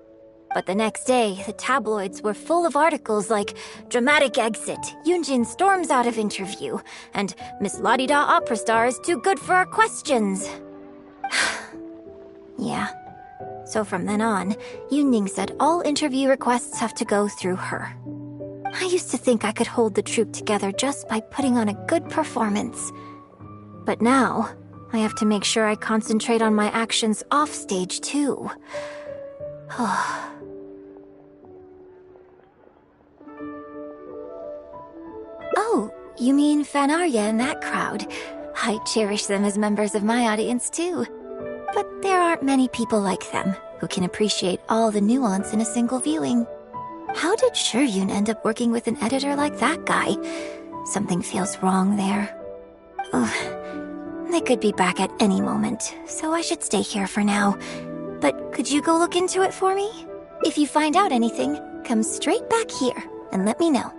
But the next day, the tabloids were full of articles like "Dramatic Exit, Yunjin storms out of interview," and "Miss La-di-da opera star is too good for our questions." Yeah. So from then on, Yunning said all interview requests have to go through her. I used to think I could hold the troupe together just by putting on a good performance. But now, I have to make sure I concentrate on my actions off stage, too. Oh, you mean Fanarya and that crowd. I cherish them as members of my audience, too. But there aren't many people like them who can appreciate all the nuance in a single viewing. How did Shuryun end up working with an editor like that guy? Something feels wrong there. They could be back at any moment, so I should stay here for now. But could you go look into it for me? If you find out anything, come straight back here and let me know.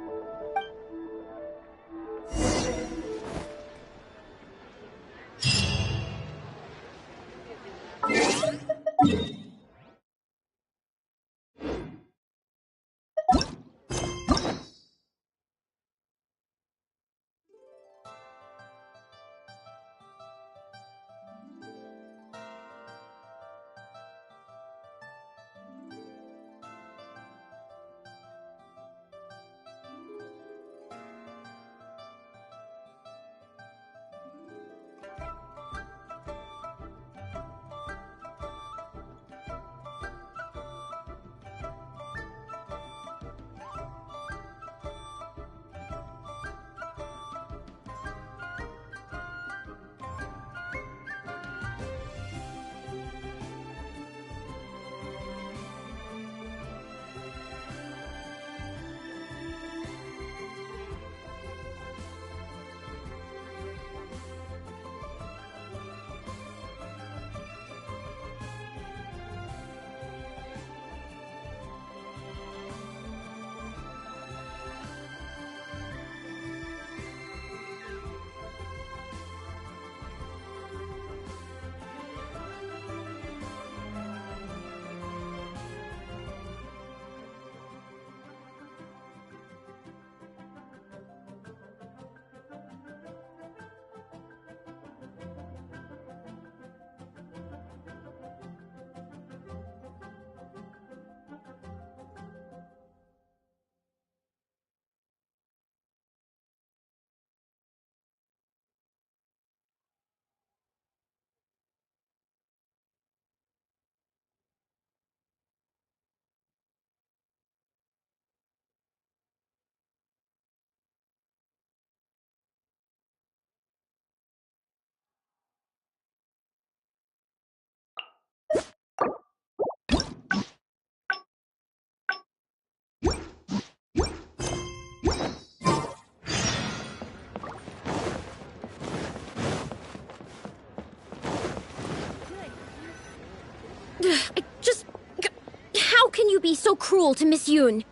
How can you be so cruel to Miss Yoon?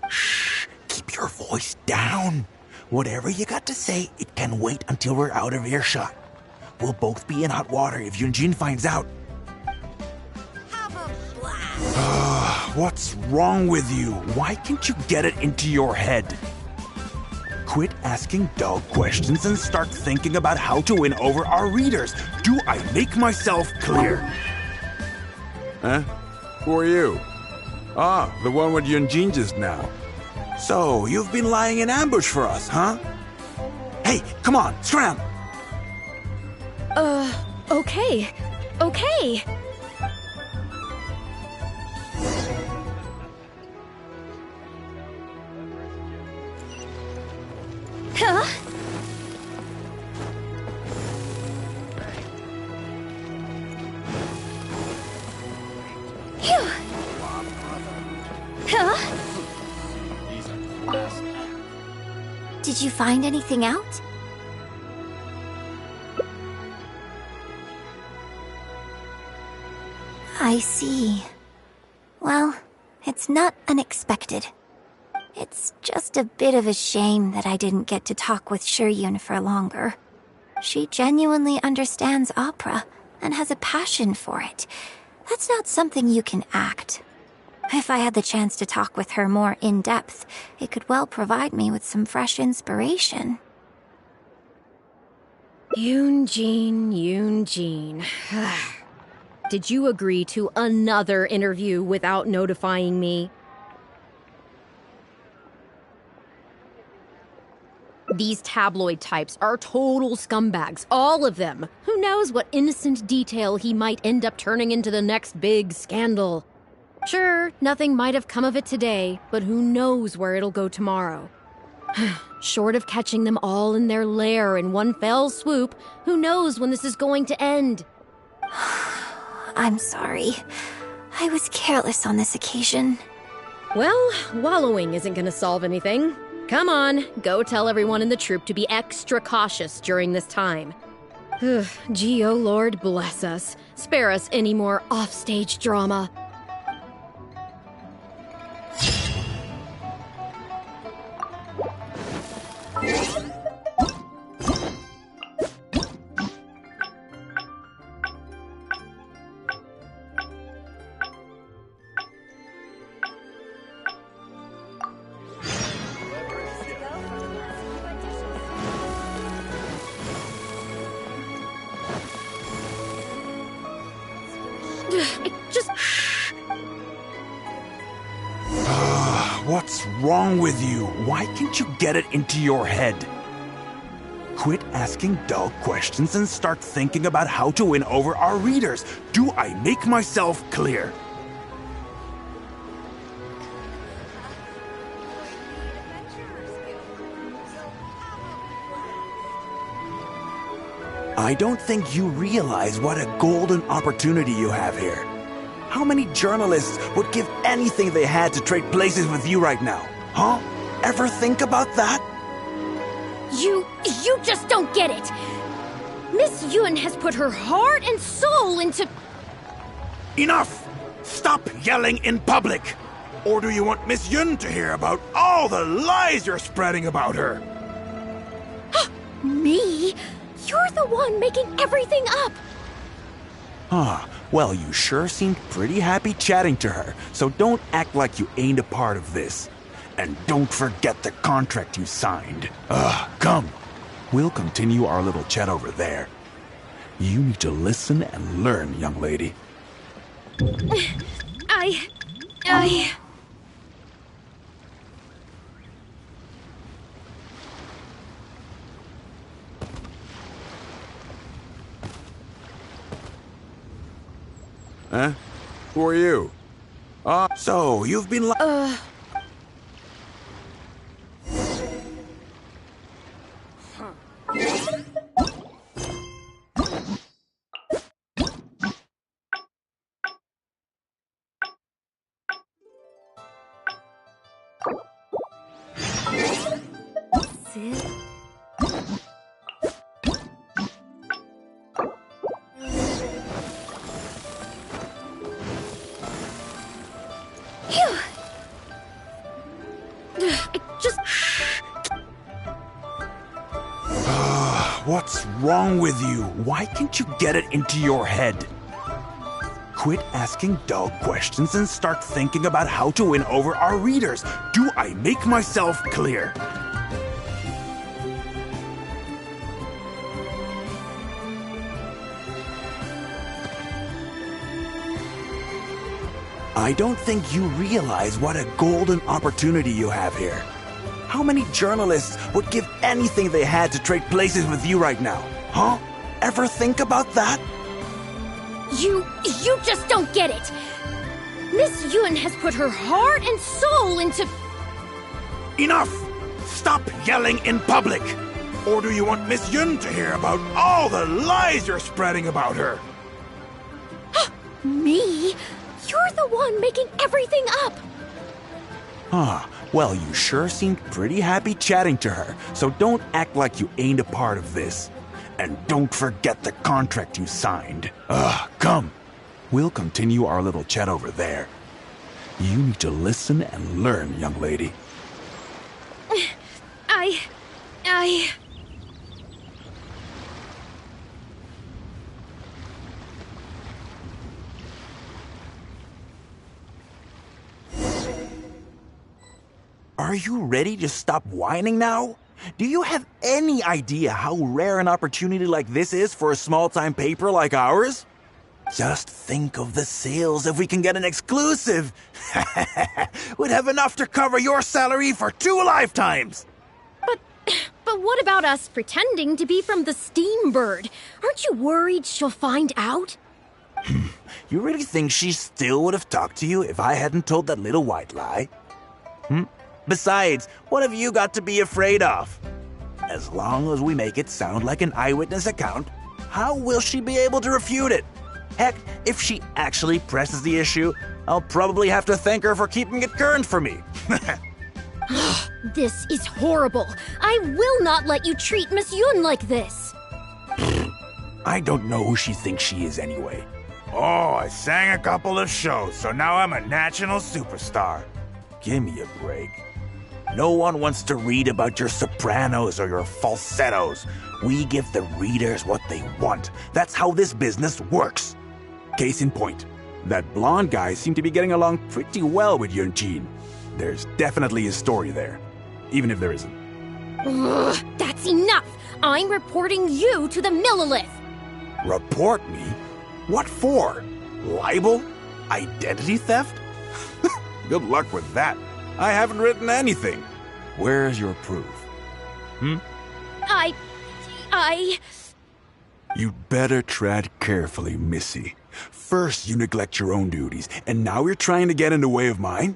Shh! Keep your voice down. Whatever you got to say, it can wait until we're out of earshot. We'll both be in hot water if Yunjin finds out.
Have a blast.
What's wrong with you? Why can't you get it into your head? Quit asking dull questions and start thinking about how to win over our readers. Do I make myself clear?
Huh? Who are you? Ah, the one with Yunjin just now.
So, you've been lying in ambush for us, huh? Hey, come on, scram!
Okay. Okay.
Huh? Phew. Huh? Did you find anything out? I see. Well, it's not unexpected. It's just a bit of a shame that I didn't get to talk with Shiryun for longer. She genuinely understands opera and has a passion for it. That's not something you can act. If I had the chance to talk with her more in depth, it could well provide me with some fresh inspiration.
Yoonjin. Did you agree to another interview without notifying me? These tabloid types are total scumbags, all of them. Who knows what innocent detail he might end up turning into the next big scandal. Sure, nothing might have come of it today, but who knows where it'll go tomorrow. Short of catching them all in their lair in one fell swoop, who knows when this is going to end?
I'm sorry. I was careless on this occasion.
Well, wallowing isn't gonna solve anything. Come on, go tell everyone in the troupe to be extra cautious during this time. Gee, oh Lord, bless us. Spare us any more offstage drama.
What's wrong with you? Why can't you get it into your head? Quit asking dull questions and start thinking about how to win over our readers. Do I make myself clear? I don't think you realize what a golden opportunity you have here. How many journalists would give anything they had to trade places with you right now? Huh? Ever think about that?
You just don't get it! Miss Yoon has put her heart and soul into...
Enough! Stop yelling in public! Or do you want Miss Yun to hear about all the lies you're spreading about her?
Me? You're the one making everything up!
Well, you sure seemed pretty happy chatting to her, so don't act like you ain't a part of this. And don't forget the contract you signed. Come. We'll continue our little chat over there. You need to listen and learn, young lady.
Huh? Who are you?
So, you've been wrong with you? Why can't you get it into your head? Quit asking dull questions and start thinking about how to win over our readers. Do I make myself clear? I don't think you realize what a golden opportunity you have here. How many journalists would give anything they had to trade places with you right now? Huh? Ever think about that?
You just don't get it. Miss Yun has put her heart and soul into...
Enough! Stop yelling in public! Or do you want Miss Yun to hear about all the lies you're spreading about her?
Me? You're the one making everything up.
Well, you sure seemed pretty happy chatting to her, so don't act like you ain't a part of this. And don't forget the contract you signed. Come. We'll continue our little chat over there. You need to listen and learn, young lady. Are you ready to stop whining now? Do you have any idea how rare an opportunity like this is for a small-time paper like ours? Just think of the sales if we can get an exclusive. We'd have enough to cover your salary for 2 lifetimes.
But what about us pretending to be from the Steambird? Aren't you worried she'll find out?
You really think she still would have talked to you if I hadn't told that little white lie? Besides, what have you got to be afraid of? As long as we make it sound like an eyewitness account, how will she be able to refute it? Heck, if she actually presses the issue, I'll probably have to thank her for keeping it current for me.
This is horrible. I will not let you treat Miss Yun like this.
I don't know who she thinks she is anyway. Oh, I sang a couple of shows, so now I'm a national superstar. Give me a break. No one wants to read about your sopranos or your falsettos. We give the readers what they want. That's how this business works. Case in point, that blonde guy seemed to be getting along pretty well with Yunjin. There's definitely a story there, even if there isn't.
Ugh, that's enough! I'm reporting you to the Millilith!
Report me? What for? Libel? Identity theft? Good luck with that. I haven't written anything. Where's your proof? You'd better tread carefully, Missy. First you neglect your own duties, and now you're trying to get in the way of mine?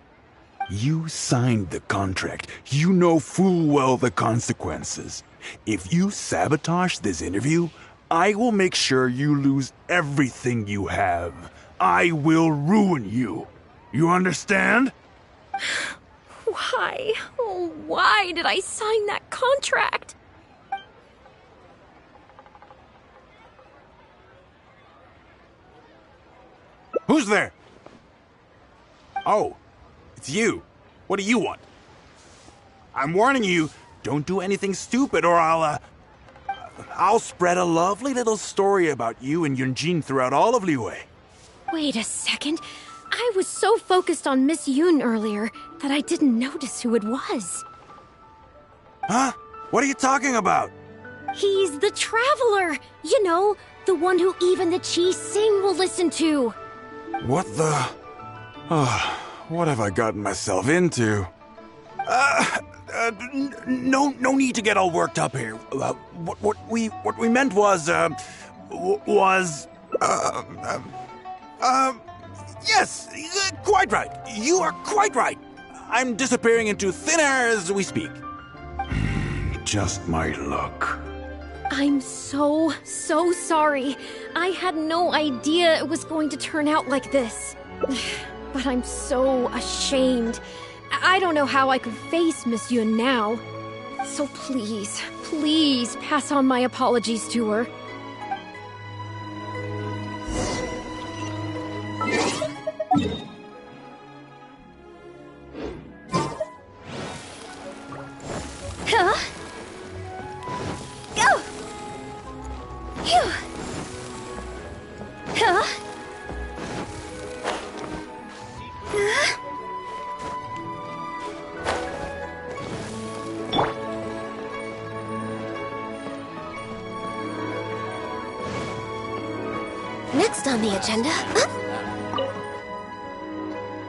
You signed the contract. You know full well the consequences. If you sabotage this interview, I will make sure you lose everything you have. I will ruin you. You understand?
Why? Oh, why did I sign that contract?
Who's there? Oh, it's you. What do you want? I'm warning you, don't do anything stupid or I'll spread a lovely little story about you and Yunjin throughout all of Liyue.
Wait a second. I was so focused on Miss Yun earlier that I didn't notice who it was.
Huh? What are you talking about?
He's the Traveler! You know, the one who even the Chi Sing will listen to.
What the... what have I gotten myself into? No need to get all worked up here. What we meant was, yes, quite right. You are quite right. I'm disappearing into thin air as we speak. Just my luck.
I'm so sorry. I had no idea it was going to turn out like this. But I'm so ashamed. I don't know how I could face Miss Yun now. So please pass on my apologies to her.
Huh? Go! agenda.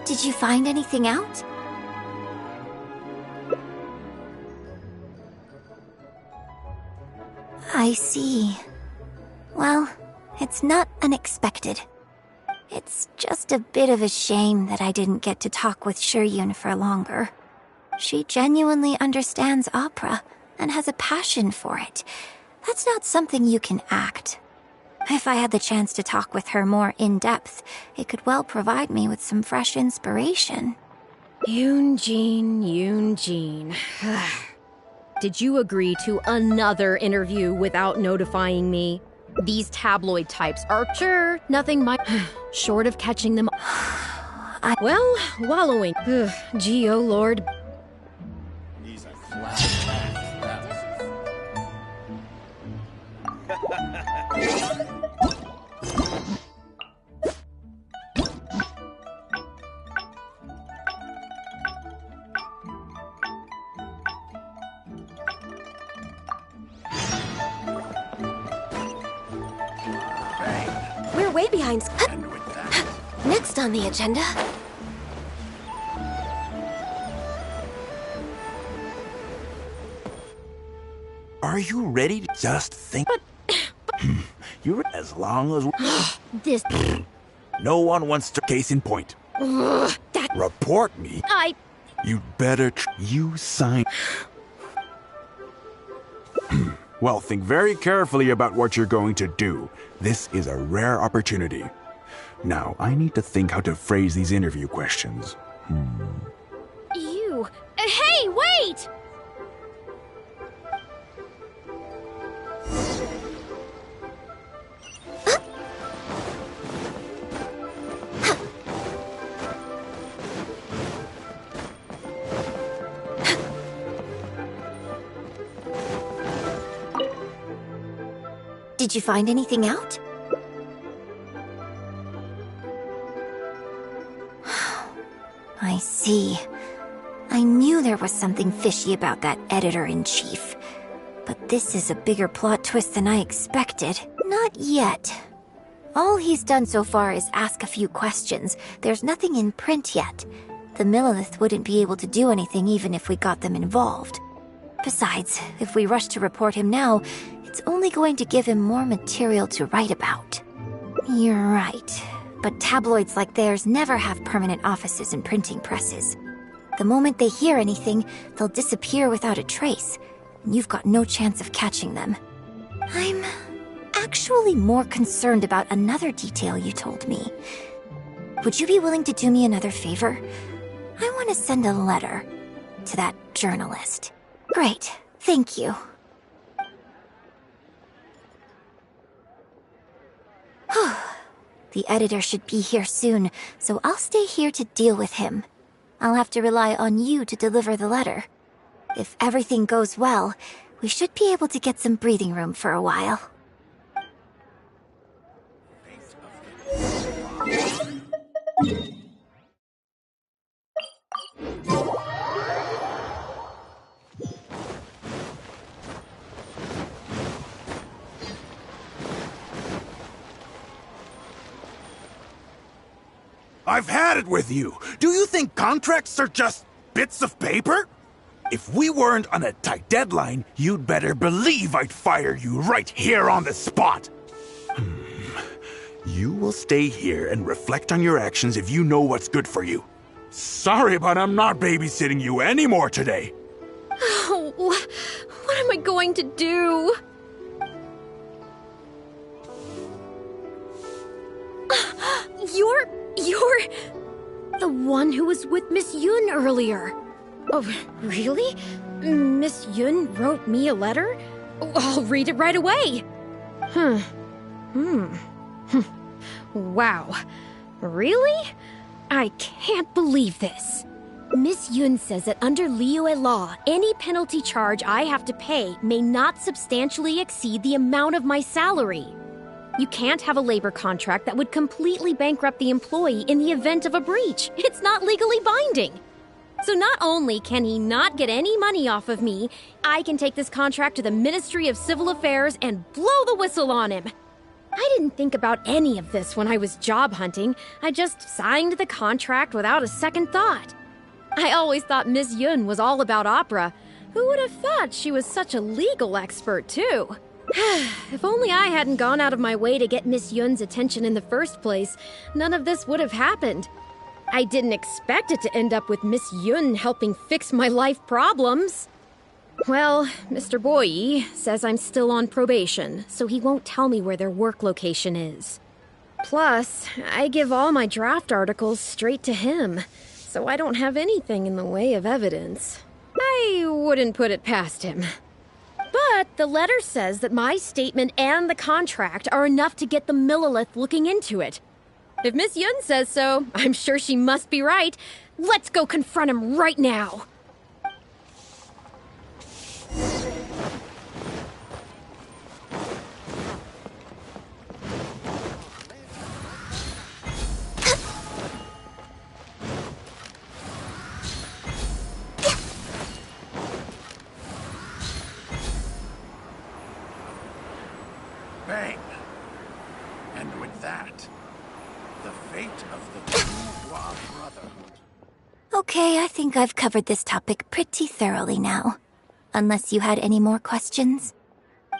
Did you find anything out? I see. Well, it's not unexpected. It's just a bit of a shame that I didn't get to talk with Shiryun for longer. She genuinely understands opera and has a passion for it. That's not something you can act. If I had the chance to talk with her more in depth, it could well provide me with some fresh inspiration.
Yoonjin. Did you agree to another interview without notifying me? These tabloid types are sure nothing short of catching them. Well, wallowing. Gee, oh Lord.
These are flat.
We're way behind. Next on the agenda.
Are you ready to just think? You're as long as
This.
No one wants to. Case in point. Report me. You'd better. You sign. Well, think very carefully about what you're going to do. This is a rare opportunity. Now, I need to think how to phrase these interview questions.
You. Hey, wait!
Did you find anything out? I see. I knew there was something fishy about that editor-in-chief. But this is a bigger plot twist than I expected. Not yet. All he's done so far is ask a few questions. There's nothing in print yet. The Millilith wouldn't be able to do anything even if we got them involved. Besides, if we rush to report him now, it's only going to give him more material to write about. You're right. But tabloids like theirs never have permanent offices and printing presses. The moment they hear anything, they'll disappear without a trace. And you've got no chance of catching them. I'm actually more concerned about another detail you told me. Would you be willing to do me another favor? I want to send a letter to that journalist. Great. Thank you. The editor should be here soon, so I'll stay here to deal with him. I'll have to rely on you to deliver the letter. If everything goes well, we should be able to get some breathing room for a while.
I've had it with you. Do you think contracts are just bits of paper? If we weren't on a tight deadline, you'd better believe I'd fire you right here on the spot. You will stay here and reflect on your actions if you know what's good for you. Sorry, but I'm not babysitting you anymore today.
Oh, what am I going to do? You're the one who was with Miss Yun earlier. Oh, really? Miss Yun wrote me a letter? I'll read it right away. Wow. Really? I can't believe this. Miss Yun says that under Liyue law, any penalty charge I have to pay may not substantially exceed the amount of my salary. You can't have a labor contract that would completely bankrupt the employee in the event of a breach. It's not legally binding. So not only can he not get any money off of me, I can take this contract to the Ministry of Civil Affairs and blow the whistle on him. I didn't think about any of this when I was job hunting. I just signed the contract without a second thought. I always thought Miss Yun was all about opera. Who would have thought she was such a legal expert, too? If only I hadn't gone out of my way to get Miss Yun's attention in the first place, none of this would have happened. I didn't expect it to end up with Miss Yun helping fix my life problems. Well, Mr. Boyi says I'm still on probation, so he won't tell me where their work location is. Plus, I give all my draft articles straight to him, so I don't have anything in the way of evidence. I wouldn't put it past him. But the letter says that my statement and the contract are enough to get the Millilith looking into it. If Miss Yun says so, I'm sure she must be right. Let's go confront him right now.
Bang! And with that, the fate of the Bourgeois Brotherhood.
Okay, I think I've covered this topic pretty thoroughly now. Unless you had any more questions?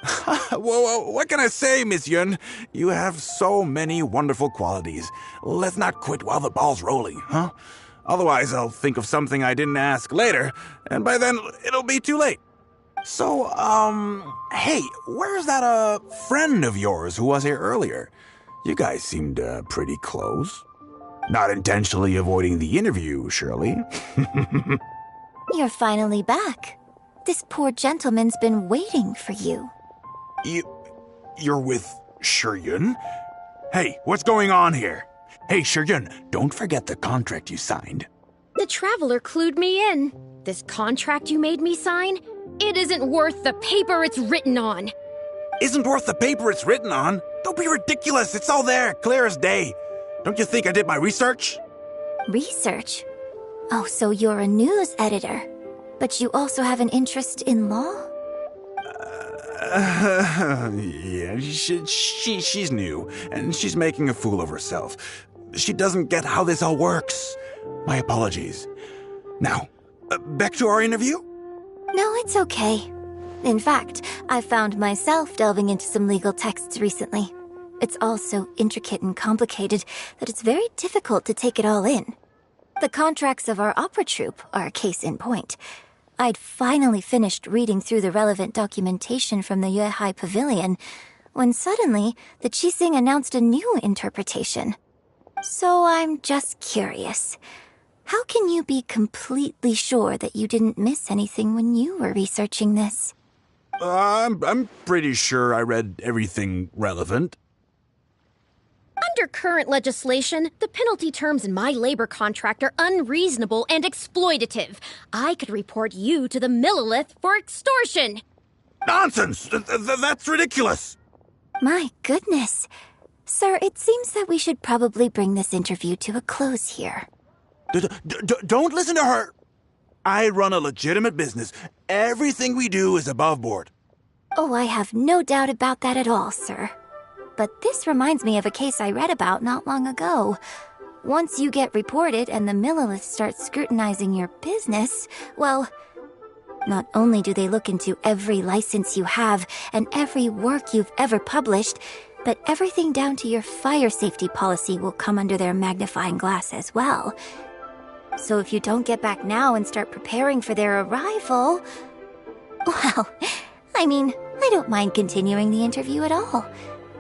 Whoa, what can I say, Miss Yun? You have so many wonderful qualities. Let's not quit while the ball's rolling, huh? Otherwise, I'll think of something I didn't ask later, and by then, it'll be too late. So, hey, where's that, friend of yours who was here earlier? You guys seemed, pretty close. Not intentionally avoiding the interview, surely?
You're finally back. This poor gentleman's been waiting for you.
You're with Shiyun? Hey, what's going on here? Hey, Shiyun, don't forget the contract you signed.
The Traveler clued me in. This contract you made me sign? It isn't worth the paper it's written on.
Isn't worth the paper it's written on? Don't be ridiculous. It's all there, clear as day. Don't you think I did my research?
Research? Oh, so you're a news editor. But you also have an interest in law?
Yeah, she's new, and she's making a fool of herself. She doesn't get how this all works. My apologies. Now, back to our interview?
No, it's okay. In fact, I found myself delving into some legal texts recently. It's all so intricate and complicated that it's very difficult to take it all in. The contracts of our opera troupe are a case in point. I'd finally finished reading through the relevant documentation from the Yuehai Pavilion when suddenly the Qixing announced a new interpretation. So I'm just curious. How can you be completely sure that you didn't miss anything when you were researching this?
I'm pretty sure I read everything relevant.
Under current legislation, the penalty terms in my labor contract are unreasonable and exploitative. I could report you to the Millilith for extortion.
Nonsense! That's ridiculous!
My goodness. Sir, it seems that we should probably bring this interview to a close here.
Don't listen to her! I run a legitimate business. Everything we do is above board.
Oh, I have no doubt about that at all, sir. But this reminds me of a case I read about not long ago. Once you get reported and the Millilith starts scrutinizing your business, well, not only do they look into every license you have and every work you've ever published, but everything down to your fire safety policy will come under their magnifying glass as well. So if you don't get back now and start preparing for their arrival... Well, I mean, I don't mind continuing the interview at all.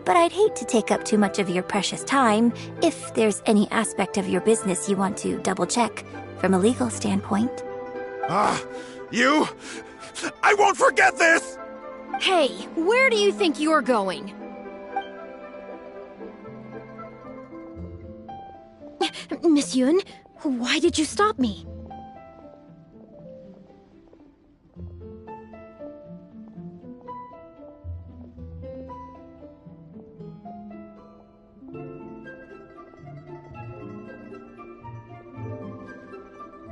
But I'd hate to take up too much of your precious time if there's any aspect of your business you want to double-check from a legal standpoint.
You? I won't forget this!
Hey, where do you think you're going? Miss Yun, why did you stop me?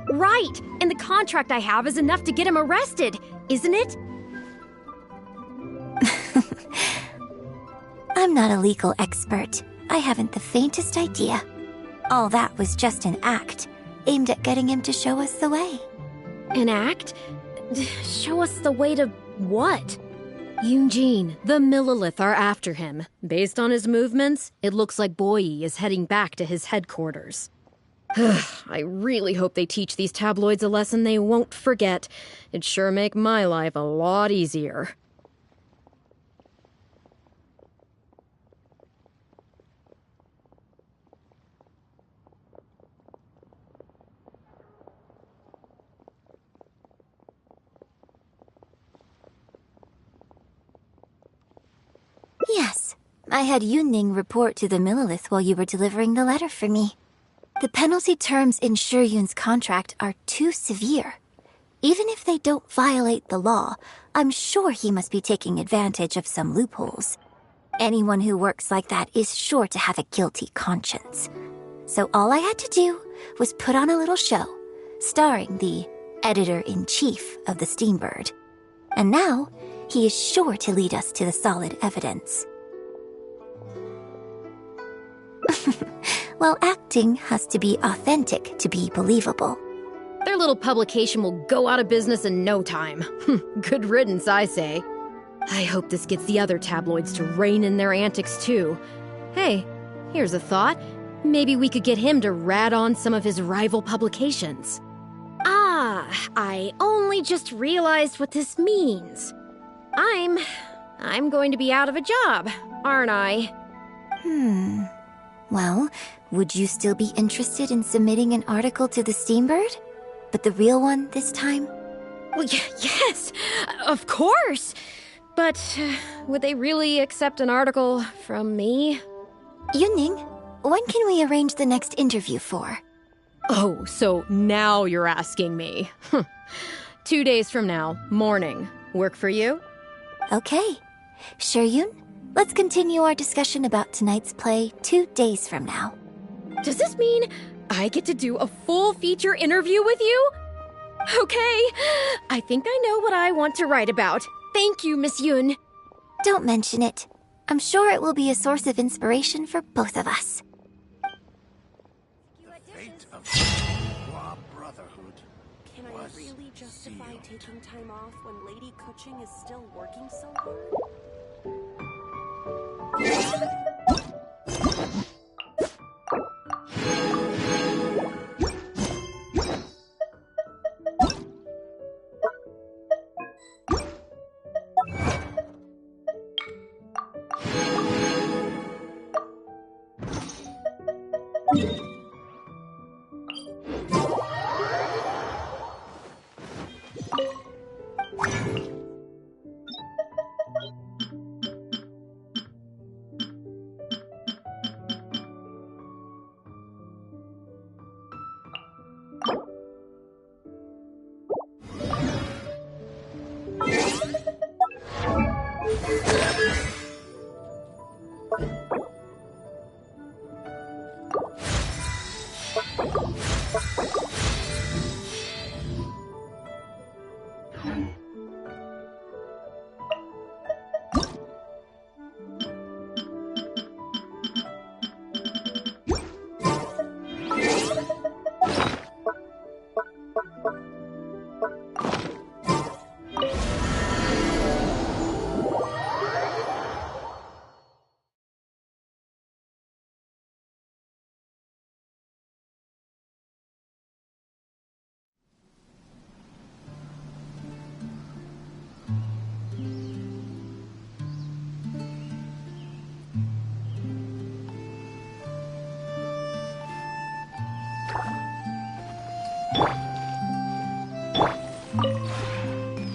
Right, and the contract I have is enough to get him arrested, isn't it?
I'm I'm not a legal expert. I haven't the faintest idea. All that was just an act, aimed at getting him to show us the way.
An act? Show us the way to what? Yoonjin, the Millilith are after him. Based on his movements, it looks like Boyi is heading back to his headquarters. I really hope they teach these tabloids a lesson they won't forget. It'd sure make my life a lot easier.
Yes, I had Yunning report to the Millilith while you were delivering the letter for me. The penalty terms in Shuyun's contract are too severe. Even if they don't violate the law, I'm sure he must be taking advantage of some loopholes. Anyone who works like that is sure to have a guilty conscience. So all I had to do was put on a little show, starring the editor-in-chief of the Steambird. And now, he is sure to lead us to the solid evidence. Well, acting has to be authentic to be believable.
Their little publication will go out of business in no time. Good riddance, I say. I hope this gets the other tabloids to rein in their antics, too. Hey, here's a thought. Maybe we could get him to rat on some of his rival publications. Ah, I only just realized what this means. I'm going to be out of a job, aren't I?
Well, would you still be interested in submitting an article to the Steambird? But the real one this time?
Well, yes, of course. But would they really accept an article from me?
Yunning, when can we arrange the next interview for?
Oh, so now you're asking me. 2 days from now, morning. Work for you?
Okay. Shuyun, let's continue our discussion about tonight's play 2 days from now.
Does this mean I get to do a full feature interview with you? Okay, I think I know what I want to write about. Thank you, Miss Yun.
Don't mention it. I'm sure it will be a source of inspiration for both of us.
The fate of the Hua Brotherhood.
Can I really justify taking time off when Lady Kuching is still working so hard?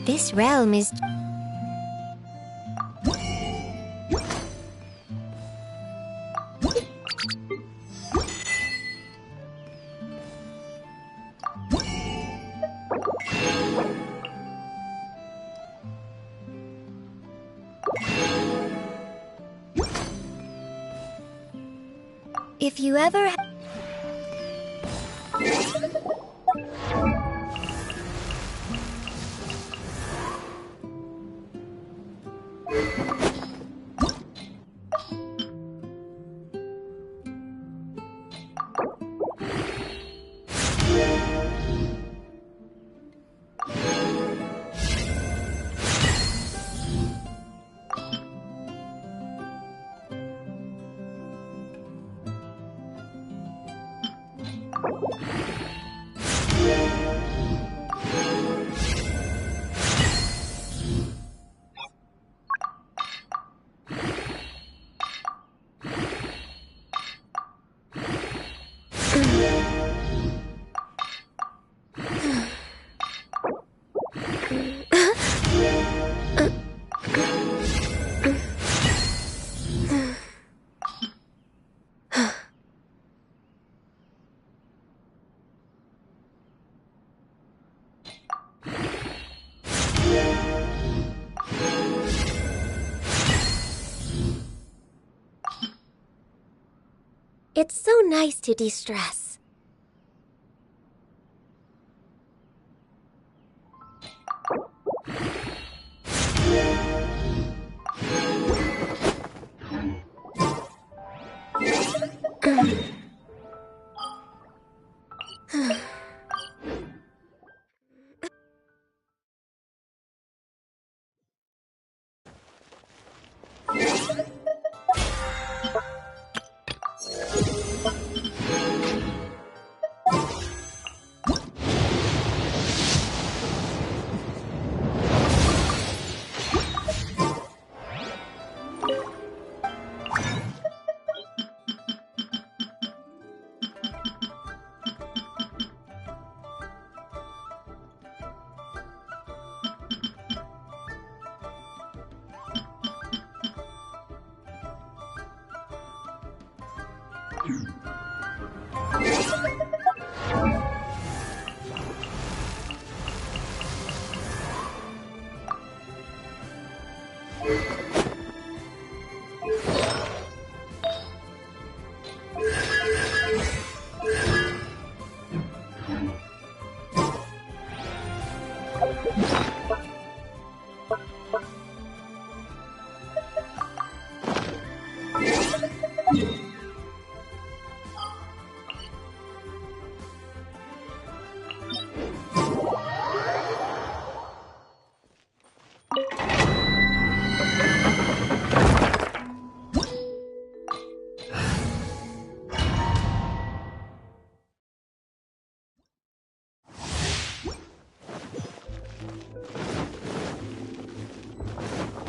This realm is... If you ever...
It's so nice to de-stress.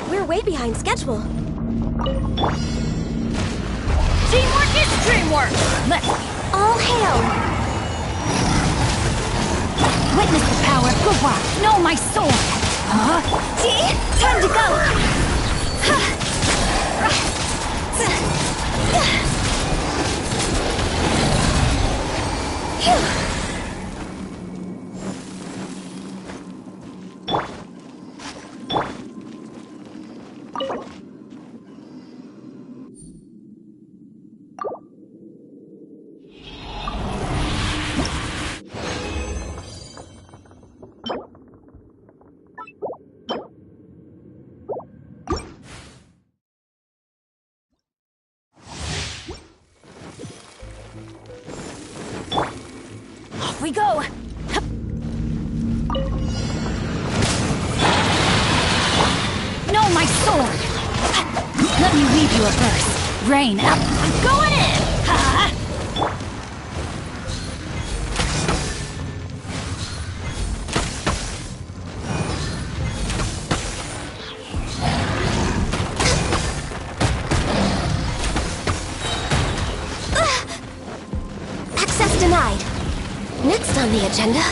We're way behind schedule.
Teamwork is dreamwork! Let's
All hail!
witness the power of Gugwa! Know my sword! Huh?
See? Time to go! Phew!
Off we go! Know my sword! Let me weave you a verse. Rain up! I'm going in! Ha!
Access denied. Next on the agenda.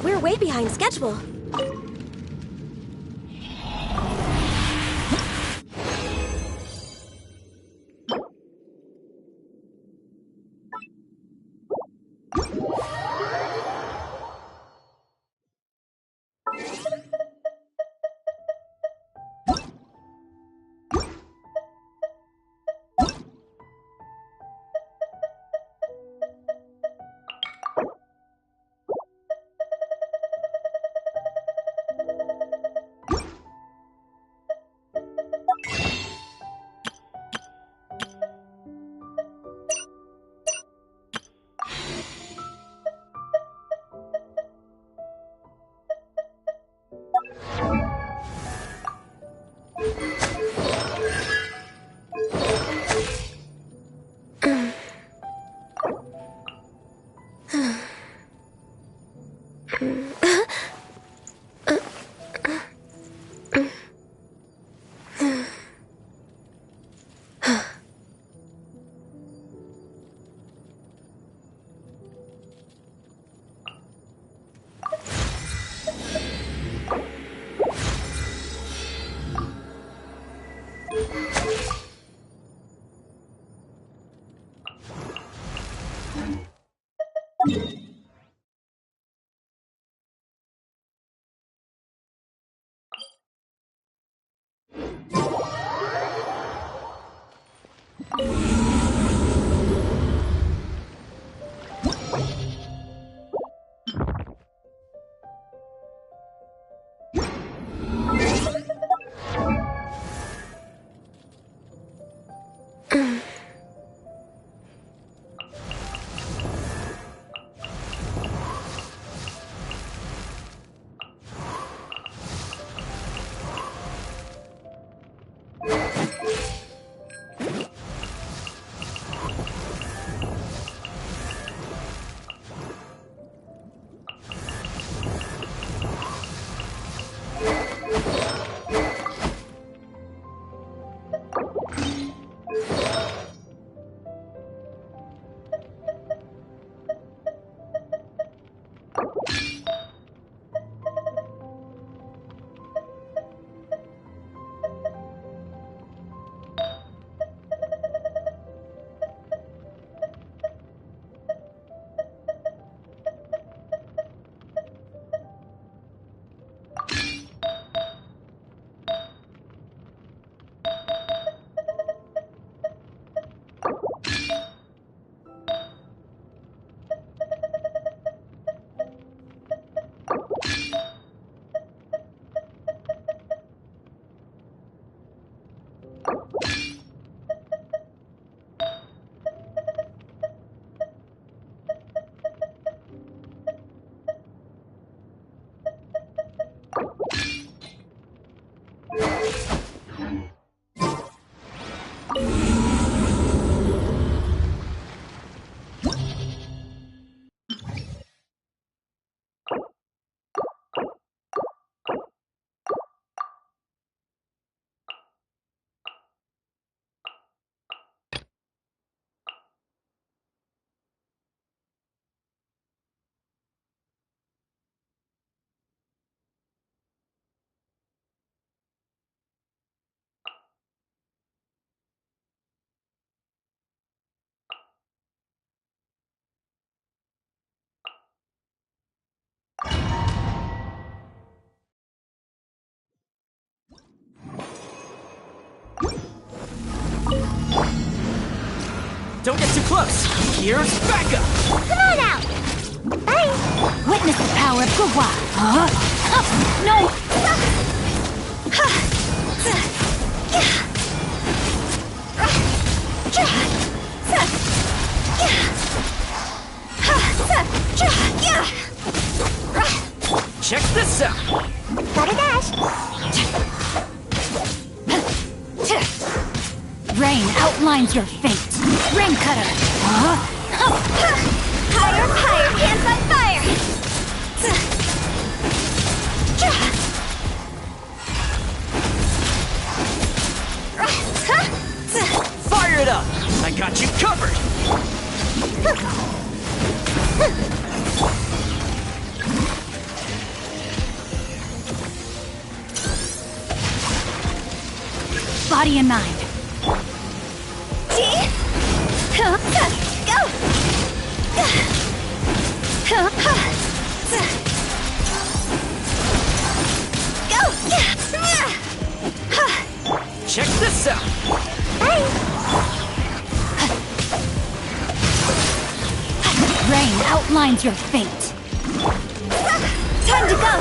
We're way behind schedule.
Don't get too close! Here's backup!
Come on out! Bye!
Witness the power of Gugwa! Huh? No!
Check this out!
Got a dash!
Rain outlines your fate. Rain cutter. Huh?
Higher, higher, hands on fire!
Fire it up! I got you covered!
Body and mind.
Go!
Check this out!
Rain outlines your fate.
Time to go!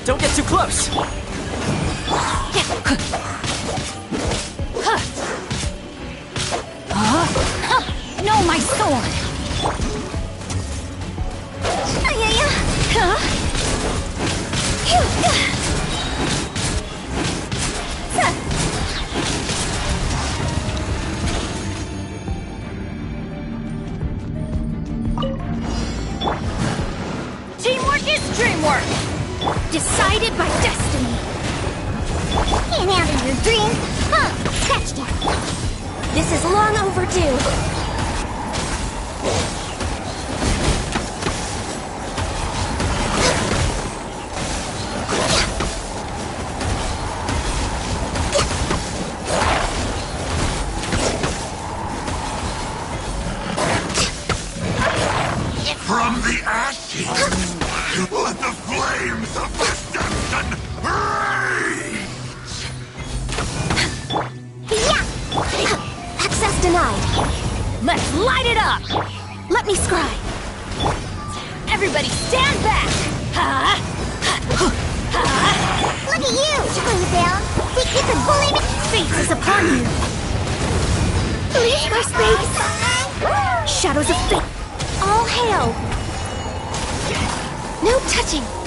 Don't get too close!
No, my sword!
dream work! Decided by destiny!
Can't handle your dreams! Huh!
Catched her! This is long overdue!
From the ashes, let the flames of destruction rage!
Access denied! Let's light it up! Let me scry! Everybody stand back!
Look at you! Screw down! Think you can bully me?
Fate is upon you!
Leave my space!
Shadows of fate! All hail! No touching!